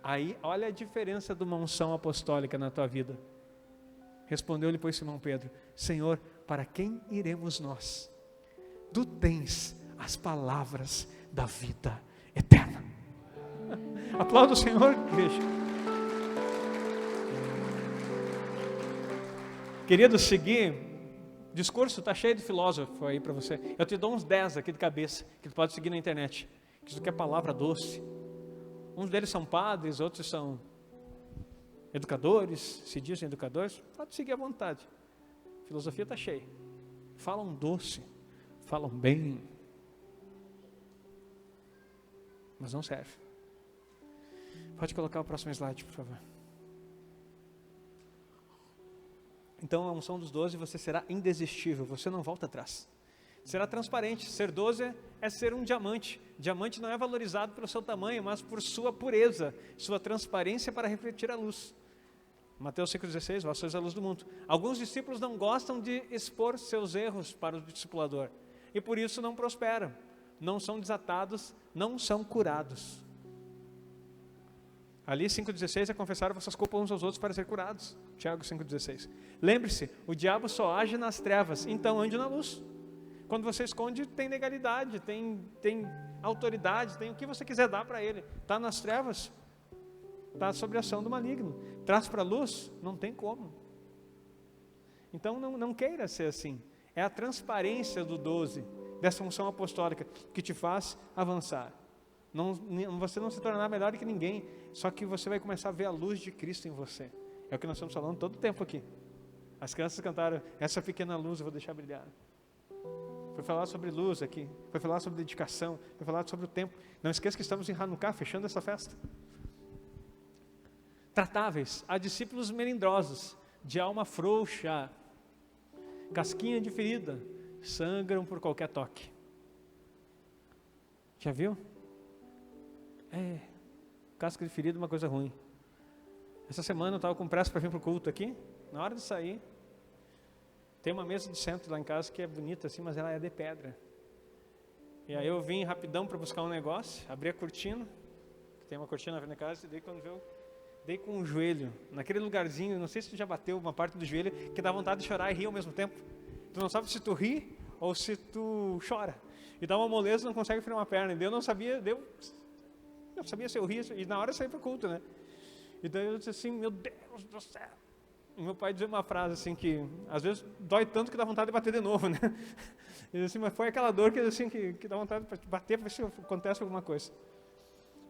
Aí, olha a diferença de uma unção apostólica na tua vida. Respondeu-lhe, pois, Simão Pedro, Senhor, para quem iremos nós? Tu tens as palavras da vida eterna. Aplauda o Senhor, igreja. Querido, seguir, discurso está cheio de filósofo aí para você. Eu te dou uns 10 aqui de cabeça, que tu pode seguir na internet. Que isso aqui é palavra doce. Uns deles são padres, outros são educadores, se dizem educadores. Pode seguir à vontade. A filosofia está cheia. Falam doce, falam bem, mas não serve. Pode colocar o próximo slide, por favor. Então, a unção dos 12, você será indesistível, você não volta atrás. Será transparente. Ser 12 é ser um diamante. Diamante não é valorizado pelo seu tamanho, mas por sua pureza, sua transparência para refletir a luz. Mateus 5,16, vós sois a luz do mundo. Alguns discípulos não gostam de expor seus erros para o discipulador. E por isso não prosperam. Não são desatados, não são curados. Ali 5,16 é confessar vossas culpas uns aos outros para ser curados. Tiago 5,16. Lembre-se, o diabo só age nas trevas, então ande na luz. Quando você esconde, tem legalidade, tem autoridade, tem o que você quiser dar para ele. Está nas trevas, está sob a ação do maligno. Traz para a luz, não tem como. Então não queira ser assim. É a transparência do 12, dessa unção apostólica, que te faz avançar. Você não se tornará melhor que ninguém, só que você vai começar a ver a luz de Cristo em você. É o que nós estamos falando todo o tempo aqui. As crianças cantaram, essa pequena luz eu vou deixar brilhar. Foi falar sobre luz aqui, foi falar sobre dedicação, foi falar sobre o tempo. Não esqueça que estamos em Hanukkah, fechando essa festa. Tratáveis, há discípulos melindrosos, de alma frouxa, casquinha de ferida, sangram por qualquer toque. Já viu? Casca de ferida é uma coisa ruim. Essa semana eu estava com pressa para vir para o culto aqui, na hora de sair, tem uma mesa de centro lá em casa que é bonita assim, mas ela é de pedra. E aí eu vim rapidão para buscar um negócio, abri a cortina, que tem uma cortina na frente da casa, e daí quando eu dei com o joelho, naquele lugarzinho, não sei se tu já bateu uma parte do joelho, que dá vontade de chorar e rir ao mesmo tempo. Tu não sabe se tu ri ou se tu chora. E dá uma moleza, não consegue frear uma perna. E daí eu não sabia se eu ria, e na hora eu saí para o culto, né? E daí eu disse assim, meu Deus do céu. E meu pai dizia uma frase assim que, às vezes, dói tanto que dá vontade de bater de novo, né? E assim, mas foi aquela dor assim, que dá vontade de bater para ver se acontece alguma coisa.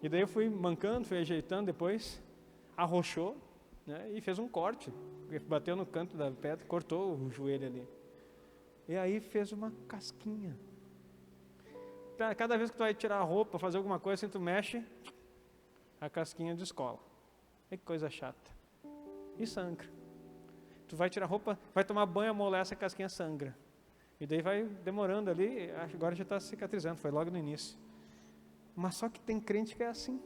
E daí eu fui mancando, fui ajeitando depois, arrochou, né? E fez um corte. Bateu no canto da pedra, cortou o joelho ali. E aí fez uma casquinha. Cada vez que tu vai tirar a roupa, fazer alguma coisa, assim, tu mexe, a casquinha descola. Que coisa chata. E sangra. Tu vai tirar a roupa, vai tomar banho, amolece, a casquinha sangra. E daí vai demorando ali, agora já está cicatrizando, foi logo no início. Mas só que tem crente que é assim.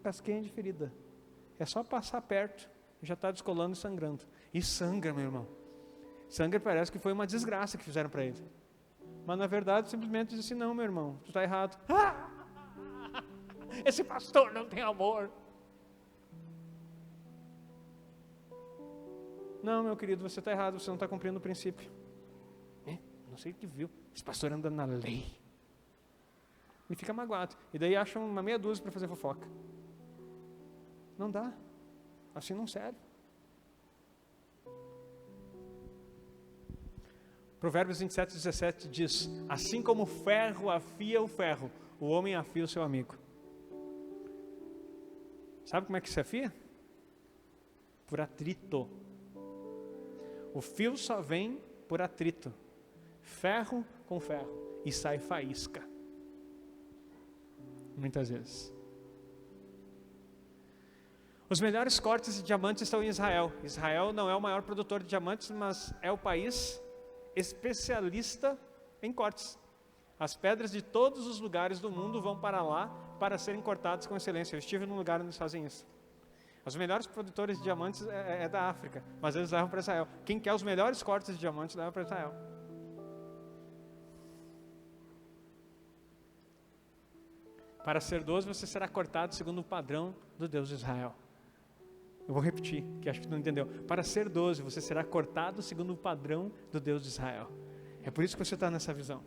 Casquinha de ferida. É só passar perto, já está descolando e sangrando. E sangra, meu irmão. Sangra, parece que foi uma desgraça que fizeram para ele. Mas na verdade simplesmente diz assim, não, meu irmão, tu está errado. Esse pastor não tem amor. Não, meu querido, você está errado, você não está cumprindo o princípio. Não sei o que viu, esse pastor anda na lei. E fica magoado. E daí acham uma meia dúzia para fazer fofoca. Não dá, assim não serve. Provérbios 27, 17 diz, assim como o ferro afia o ferro, o homem afia o seu amigo. Sabe como é que se afia? Por atrito. O fio só vem por atrito. Ferro com ferro. E sai faísca. Muitas vezes. Os melhores cortes de diamantes estão em Israel. Israel não é o maior produtor de diamantes, mas é o país especialista em cortes. As pedras de todos os lugares do mundo vão para lá para serem cortadas com excelência. Eu estive num lugar onde eles fazem isso. Os melhores produtores de diamantes é da África, mas eles levam para Israel. Quem quer os melhores cortes de diamantes leva para Israel. Para ser 12, você será cortado segundo o padrão do Deus de Israel. Eu vou repetir, que acho que tu não entendeu. Para ser 12, você será cortado segundo o padrão do Deus de Israel. É por isso que você está nessa visão.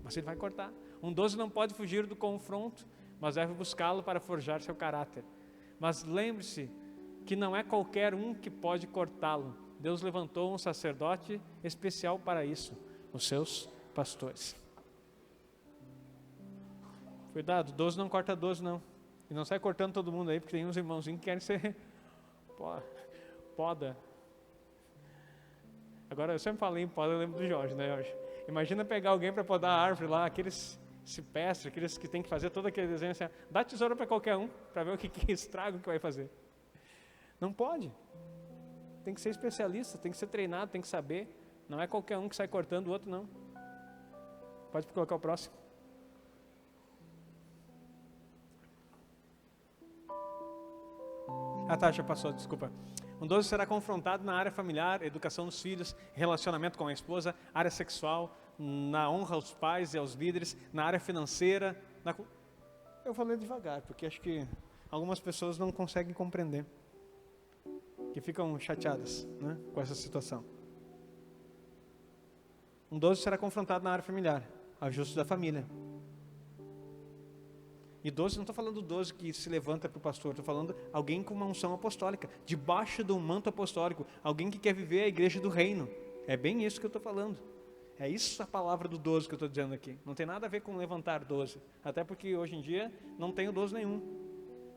Você vai cortar. Um 12 não pode fugir do confronto, mas deve buscá-lo para forjar seu caráter. Mas lembre-se que não é qualquer um que pode cortá-lo. Deus levantou um sacerdote especial para isso, os seus pastores. Cuidado, 12 não corta 12 não. E não sai cortando todo mundo aí, porque tem uns irmãozinhos que querem ser poda. Agora eu sempre falei em poda, eu lembro do Jorge, né, Jorge? Imagina pegar alguém para podar a árvore lá, aqueles cipestres, aqueles que tem que fazer todo aquele desenho assim, dá tesoura para qualquer um, para ver o que estrago que vai fazer. Não pode. Tem que ser especialista, tem que ser treinado, tem que saber. Não é qualquer um que sai cortando o outro, não. Pode colocar o próximo. Já passou, desculpa. Um 12 será confrontado na área familiar, educação dos filhos, relacionamento com a esposa, área sexual, na honra aos pais e aos líderes, na área financeira. Eu vou ler devagar, porque acho que algumas pessoas não conseguem compreender, que ficam chateadas, né, com essa situação. Um 12 será confrontado na área familiar, ajuste da família. E 12, não estou falando 12 que se levanta para o pastor, estou falando alguém com uma unção apostólica, debaixo do manto apostólico, alguém que quer viver a igreja do reino. É bem isso que eu estou falando. É isso a palavra do 12 que eu estou dizendo aqui. Não tem nada a ver com levantar 12, até porque hoje em dia não tenho 12 nenhum.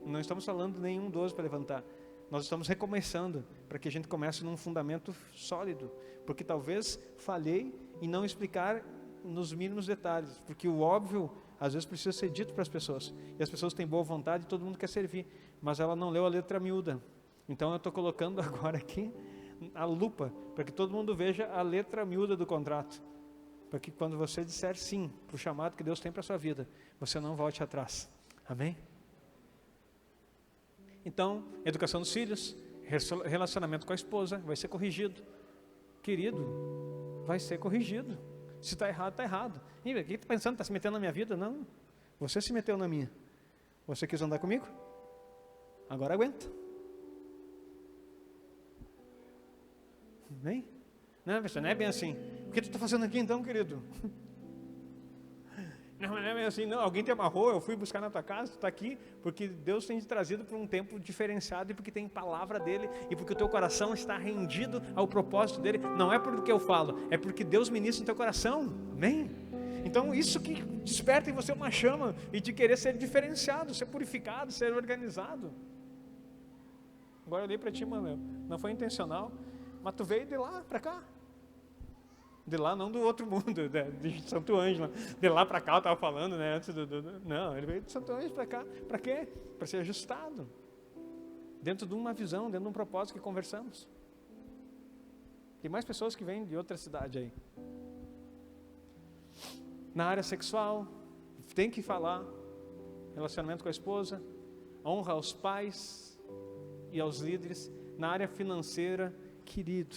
Não estamos falando de nenhum 12 para levantar. Nós estamos recomeçando para que a gente comece num fundamento sólido, porque talvez falhei em não explicar nos mínimos detalhes, porque o óbvio às vezes precisa ser dito para as pessoas, e as pessoas têm boa vontade e todo mundo quer servir, mas ela não leu a letra miúda. Então eu estou colocando agora aqui a lupa, para que todo mundo veja a letra miúda do contrato, para que quando você disser sim para o chamado que Deus tem para a sua vida, você não volte atrás. Amém? Então, educação dos filhos, relacionamento com a esposa, vai ser corrigido. Querido, vai ser corrigido. Se está errado, está errado. E o que está pensando? Está se metendo na minha vida? Não. Você se meteu na minha. Você quis andar comigo? Agora aguenta. Bem? Não, pessoal, não é bem assim. O que tu está fazendo aqui então, querido? Não é bem assim, não. Alguém te amarrou, eu fui buscar na tua casa, tu está aqui, porque Deus tem te trazido para um tempo diferenciado e porque tem palavra dele e porque o teu coração está rendido ao propósito dele. Não é porque eu falo, é porque Deus ministra no teu coração. Amém? Então isso que desperta em você uma chama e de querer ser diferenciado, ser purificado, ser organizado. Agora eu olhei para ti, mano, não foi intencional, mas tu veio de lá para cá. De lá, não do outro mundo, de Santo Ângelo. De lá para cá, eu estava falando, né? Antes não, ele veio de Santo Ângelo para cá. Para quê? Para ser ajustado. Dentro de uma visão, dentro de um propósito que conversamos. Tem mais pessoas que vêm de outra cidade aí. Na área sexual, tem que falar. Relacionamento com a esposa. Honra aos pais e aos líderes. Na área financeira, querido.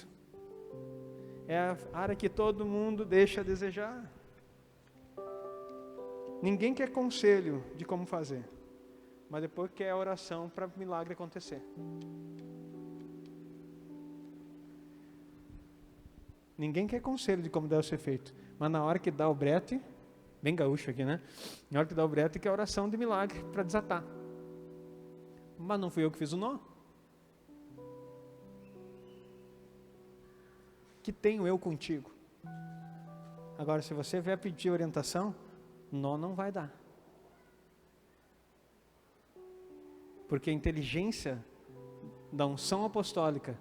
É a área que todo mundo deixa a desejar. Ninguém quer conselho de como fazer, mas depois quer oração para o milagre acontecer. Ninguém quer conselho de como deve ser feito, mas na hora que dá o brete, bem gaúcho aqui, né? Na hora que dá o brete, quer oração de milagre para desatar. Mas não fui eu que fiz o nó. Que tenho eu contigo? Agora, se você vier pedir orientação, nó não vai dar. Porque a inteligência da unção apostólica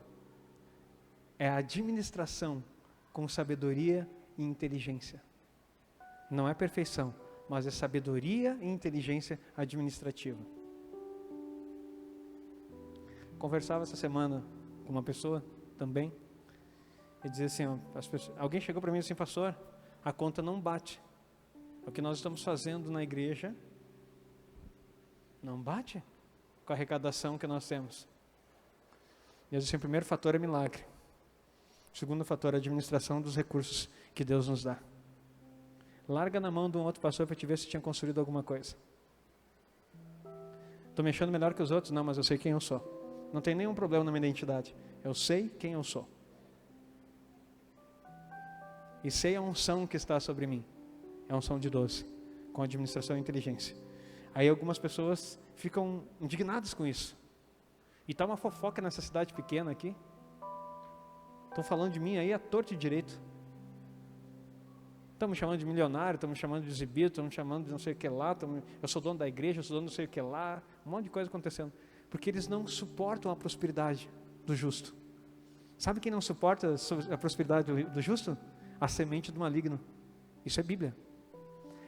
é a administração com sabedoria e inteligência. Não é perfeição, mas é sabedoria e inteligência administrativa. Conversava essa semana com uma pessoa também, e dizia assim, alguém chegou para mim assim, pastor, a conta não bate. O que nós estamos fazendo na igreja não bate com a arrecadação que nós temos. E eu disse assim, o primeiro fator é milagre. O segundo fator é a administração dos recursos que Deus nos dá. Larga na mão de um outro pastor para te ver se tinha construído alguma coisa. Estou me achando melhor que os outros? Não, mas eu sei quem eu sou. Não tem nenhum problema na minha identidade. Eu sei quem eu sou. E sei a unção que está sobre mim. É a unção de 12, com administração e inteligência. Aí algumas pessoas ficam indignadas com isso. E está uma fofoca nessa cidade pequena aqui. Estão falando de mim aí à torto e direito. Estão me chamando de milionário, estão me chamando de exibido, estão me chamando de não sei o que lá. Eu sou dono da igreja, eu sou dono de não sei o que lá. Um monte de coisa acontecendo. Porque eles não suportam a prosperidade do justo. Sabe quem não suporta a prosperidade do justo? A semente do maligno. Isso é Bíblia.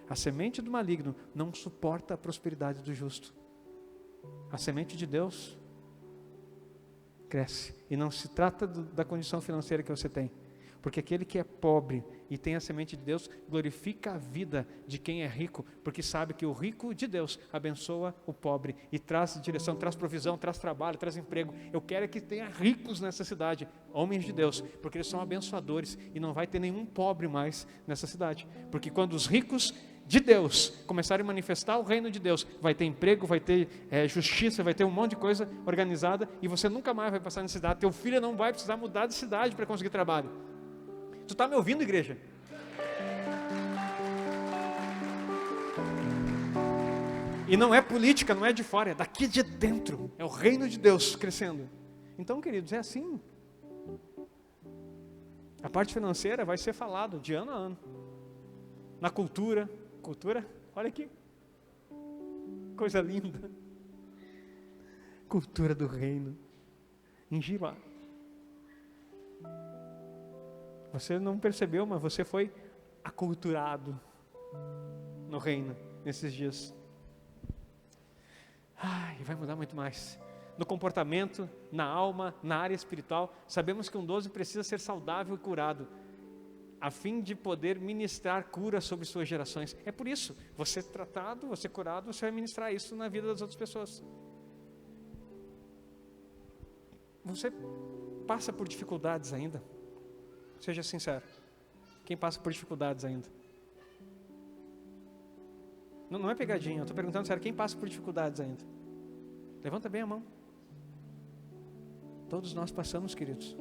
A semente do maligno não suporta a prosperidade do justo. A semente de Deus cresce. E não se trata da condição financeira que você tem. Porque aquele que é pobre e tem a semente de Deus, glorifica a vida de quem é rico, porque sabe que o rico de Deus abençoa o pobre e traz direção, traz provisão, traz trabalho, traz emprego. Eu quero que tenha ricos nessa cidade, homens de Deus, porque eles são abençoadores e não vai ter nenhum pobre mais nessa cidade. Porque quando os ricos de Deus começarem a manifestar o reino de Deus, vai ter emprego, vai ter justiça, vai ter um monte de coisa organizada e você nunca mais vai passar necessidade. Teu filho não vai precisar mudar de cidade para conseguir trabalho. Tu está me ouvindo, igreja? E não é política, não é de fora, é daqui de dentro. É o reino de Deus crescendo. Então, queridos, é assim. A parte financeira vai ser falado de ano a ano. Na cultura, olha aqui. Coisa linda. Cultura do reino. Em Gilá. Você não percebeu, mas você foi aculturado no reino nesses dias. E vai mudar muito mais. No comportamento, na alma, na área espiritual. Sabemos que um 12 precisa ser saudável e curado, a fim de poder ministrar cura sobre suas gerações. É por isso, você tratado, você curado, você vai ministrar isso na vida das outras pessoas. Você passa por dificuldades ainda? Seja sincero. Quem passa por dificuldades ainda? Não é pegadinha, eu estou perguntando sério, quem passa por dificuldades ainda? Levanta bem a mão. Todos nós passamos, queridos.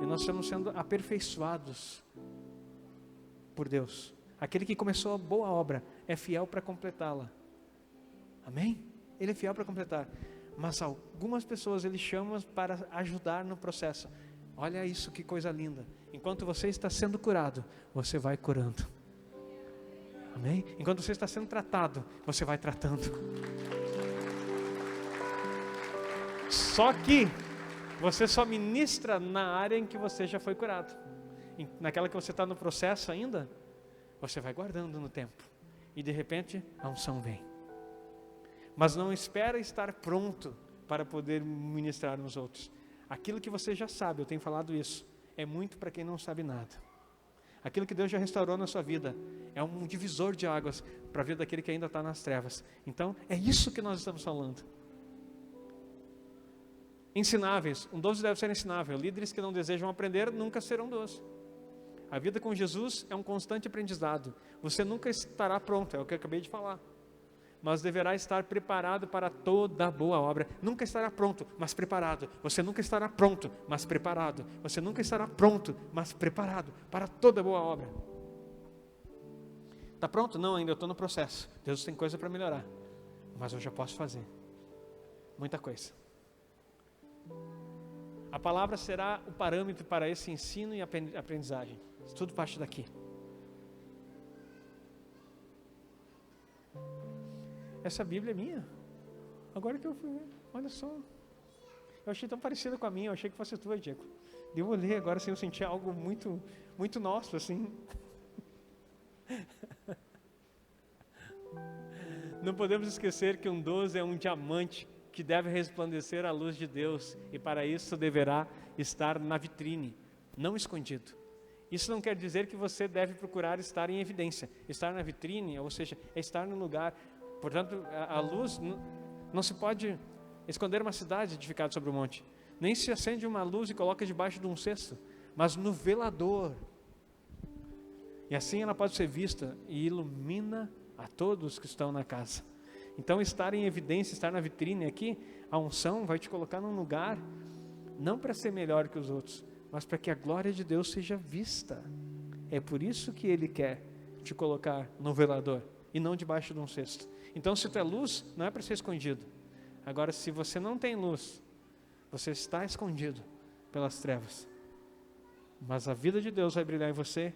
E nós estamos sendo aperfeiçoados por Deus. Aquele que começou a boa obra é fiel para completá-la. Amém? Ele é fiel para completar. Mas algumas pessoas Ele chama para ajudar no processo. Olha isso, que coisa linda. Enquanto você está sendo curado, você vai curando. Amém? Enquanto você está sendo tratado, você vai tratando. Só que você só ministra na área em que você já foi curado. Naquela que você está no processo ainda, você vai guardando no tempo. E de repente, a unção vem. Mas não espera estar pronto para poder ministrar nos outros. Aquilo que você já sabe, eu tenho falado isso, é muito para quem não sabe nada. Aquilo que Deus já restaurou na sua vida é um divisor de águas para a vida daquele que ainda está nas trevas. Então, é isso que nós estamos falando. Ensináveis. Um 12 deve ser ensinável. Líderes que não desejam aprender nunca serão 12. A vida com Jesus é um constante aprendizado. Você nunca estará pronto, é o que eu acabei de falar. Mas deverá estar preparado para toda boa obra. Nunca estará pronto, mas preparado. Você nunca estará pronto, mas preparado. Você nunca estará pronto, mas preparado para toda boa obra. Está pronto? Não, ainda eu estou no processo. Deus tem coisa para melhorar. Mas eu já posso fazer muita coisa. A palavra será o parâmetro para esse ensino e aprendizagem. Tudo parte daqui. Essa Bíblia é minha. Agora que eu fui ver, olha só. Eu achei tão parecida com a minha, eu achei que fosse tua, Diego. Eu olhei agora assim, eu senti algo muito, muito nosso, assim. Não podemos esquecer que um 12 é um diamante que deve resplandecer à luz de Deus, e para isso deverá estar na vitrine, não escondido. Isso não quer dizer que você deve procurar estar em evidência. Estar na vitrine, ou seja, é estar no lugar. Portanto, a luz, não se pode esconder uma cidade edificada sobre um monte. Nem se acende uma luz e coloca debaixo de um cesto, mas no velador. E assim ela pode ser vista e ilumina a todos que estão na casa. Então, estar em evidência, estar na vitrine aqui, a unção vai te colocar num lugar, não para ser melhor que os outros, mas para que a glória de Deus seja vista. É por isso que Ele quer te colocar no velador e não debaixo de um cesto. Então, se tu é luz, não é para ser escondido. Agora, se você não tem luz, você está escondido pelas trevas. Mas a vida de Deus vai brilhar em você,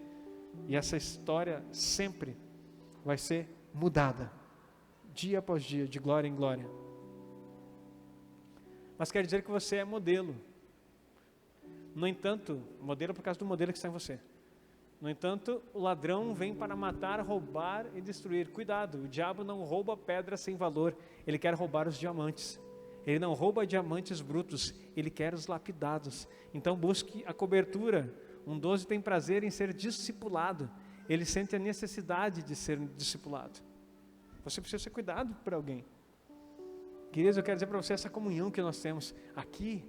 e essa história sempre vai ser mudada, dia após dia, de glória em glória. Mas quer dizer que você é modelo. No entanto, modelo por causa do modelo que está em você. No entanto, o ladrão vem para matar, roubar e destruir. Cuidado, o diabo não rouba pedras sem valor, ele quer roubar os diamantes. Ele não rouba diamantes brutos, ele quer os lapidados. Então busque a cobertura, Um 12 tem prazer em ser discipulado. Ele sente a necessidade de ser discipulado. Você precisa ser cuidado por alguém. Queridos, eu quero dizer para você essa comunhão que nós temos aqui.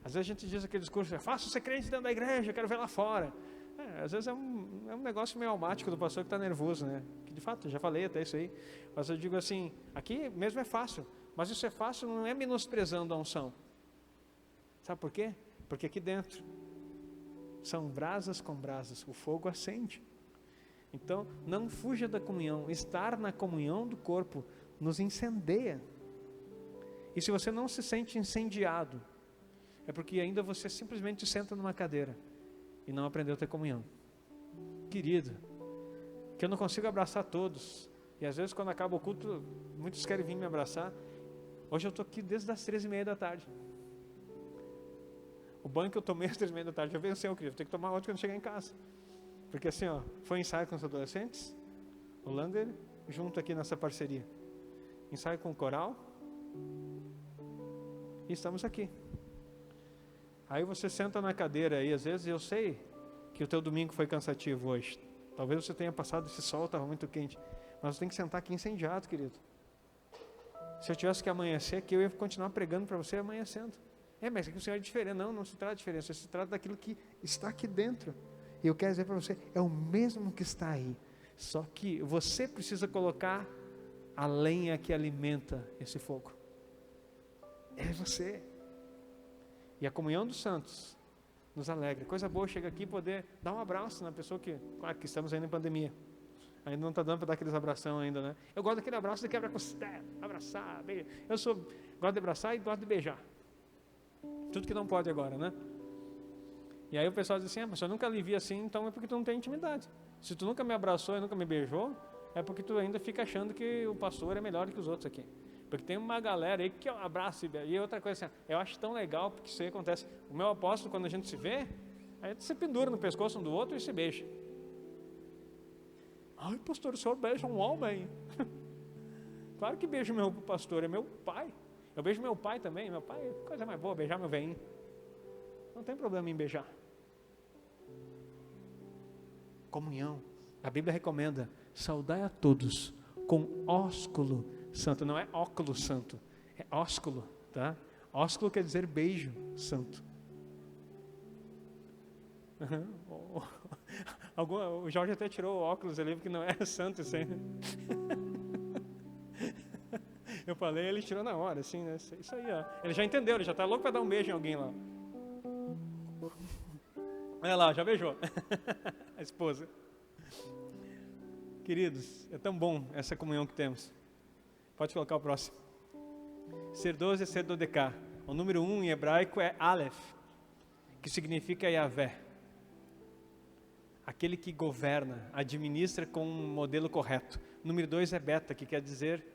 Às vezes a gente diz aquele discurso, faça ser crente dentro da igreja, eu quero ver lá fora. Às vezes é um negócio meio almático do pastor que está nervoso, né? Que de fato, já falei até isso aí. Mas eu digo assim, aqui mesmo é fácil. Mas isso é fácil não é menosprezando a unção. Sabe por quê? Porque aqui dentro são brasas com brasas, o fogo acende. Então, não fuja da comunhão. Estar na comunhão do corpo nos incendeia. E se você não se sente incendiado, é porque ainda você simplesmente senta numa cadeira e não aprendeu a ter comunhão. Querido, que eu não consigo abraçar todos. E às vezes quando acaba o culto, muitos querem vir me abraçar. Hoje eu estou aqui desde as 13h30 da tarde. O banho que eu tomei às 13h30 da tarde já venceu, querido. Tenho que tomar outro quando chegar em casa. Porque assim, foi ensaio com os adolescentes, o Lander, junto aqui nessa parceria. Ensaio com o coral. E estamos aqui. Aí você senta na cadeira e às vezes eu sei que o teu domingo foi cansativo hoje. Talvez você tenha passado esse sol, estava muito quente. Mas você tem que sentar aqui incendiado, querido. Se eu tivesse que amanhecer aqui, eu ia continuar pregando para você amanhecendo. Mas aqui o Senhor é diferente. Não se trata de diferença. Se trata daquilo que está aqui dentro. E eu quero dizer para você, é o mesmo que está aí. Só que você precisa colocar a lenha que alimenta esse fogo. É você. E a comunhão dos santos nos alegra. Coisa boa, chega aqui e poder dar um abraço na pessoa que... Claro que estamos ainda em pandemia. Ainda não está dando para dar aqueles abração ainda, né? Eu gosto daquele abraço de quebra-costela, abraçar, beijar. Gosto de abraçar e gosto de beijar. Tudo que não pode agora, né? E aí o pessoal diz assim, mas eu nunca lhe vi assim, então é porque tu não tem intimidade. Se tu nunca me abraçou e nunca me beijou, é porque tu ainda fica achando que o pastor é melhor que os outros aqui. Porque tem uma galera aí que abraça e outra coisa assim, eu acho tão legal porque isso aí acontece. O meu apóstolo, quando a gente se vê, a gente se pendura no pescoço um do outro e se beija. Ai, pastor, o senhor beija um homem? Claro que beijo meu pastor, é meu pai. Eu beijo meu pai também, meu pai, coisa mais boa, beijar meu velhinho. Não tem problema em beijar. Comunhão. A Bíblia recomenda, saudai a todos com ósculo santo. Não é óculo santo, é ósculo, tá? Ósculo quer dizer beijo santo. O Jorge até tirou o óculos ali, porque não é santo isso aí. Eu falei, ele tirou na hora, assim, né? Isso aí, ó. Ele já entendeu, ele já está louco para dar um beijo em alguém lá. Olha lá, já beijou. A esposa. Queridos, é tão bom essa comunhão que temos. Pode colocar o próximo. Ser 12 é ser dodeká. O número 1 em hebraico é Aleph, que significa Yahvé. Aquele que governa, administra com um modelo correto. Número 2 é Beta, que quer dizer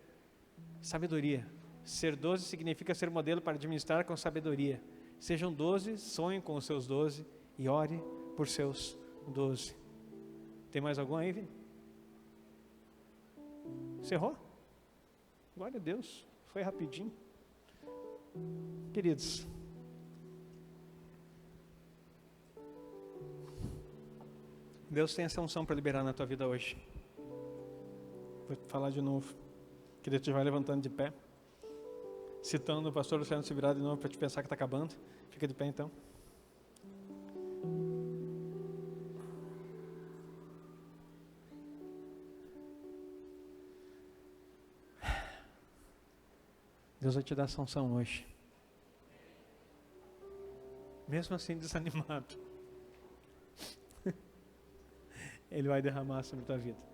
sabedoria. Ser 12 significa ser modelo para administrar com sabedoria. Sejam 12, sonhem com os seus 12 e ore por seus 12. Tem mais algum aí, Vini? Encerrou? Glória a Deus, foi rapidinho. Queridos, Deus tem essa unção para liberar na tua vida hoje. Vou falar de novo. Que Deus te vai levantando de pé. Citando o pastor Luciano se virar de novo para te pensar que está acabando. Fica de pé então. Deus vai te dar essa unção hoje. Mesmo assim desanimado. Ele vai derramar sobre a tua vida.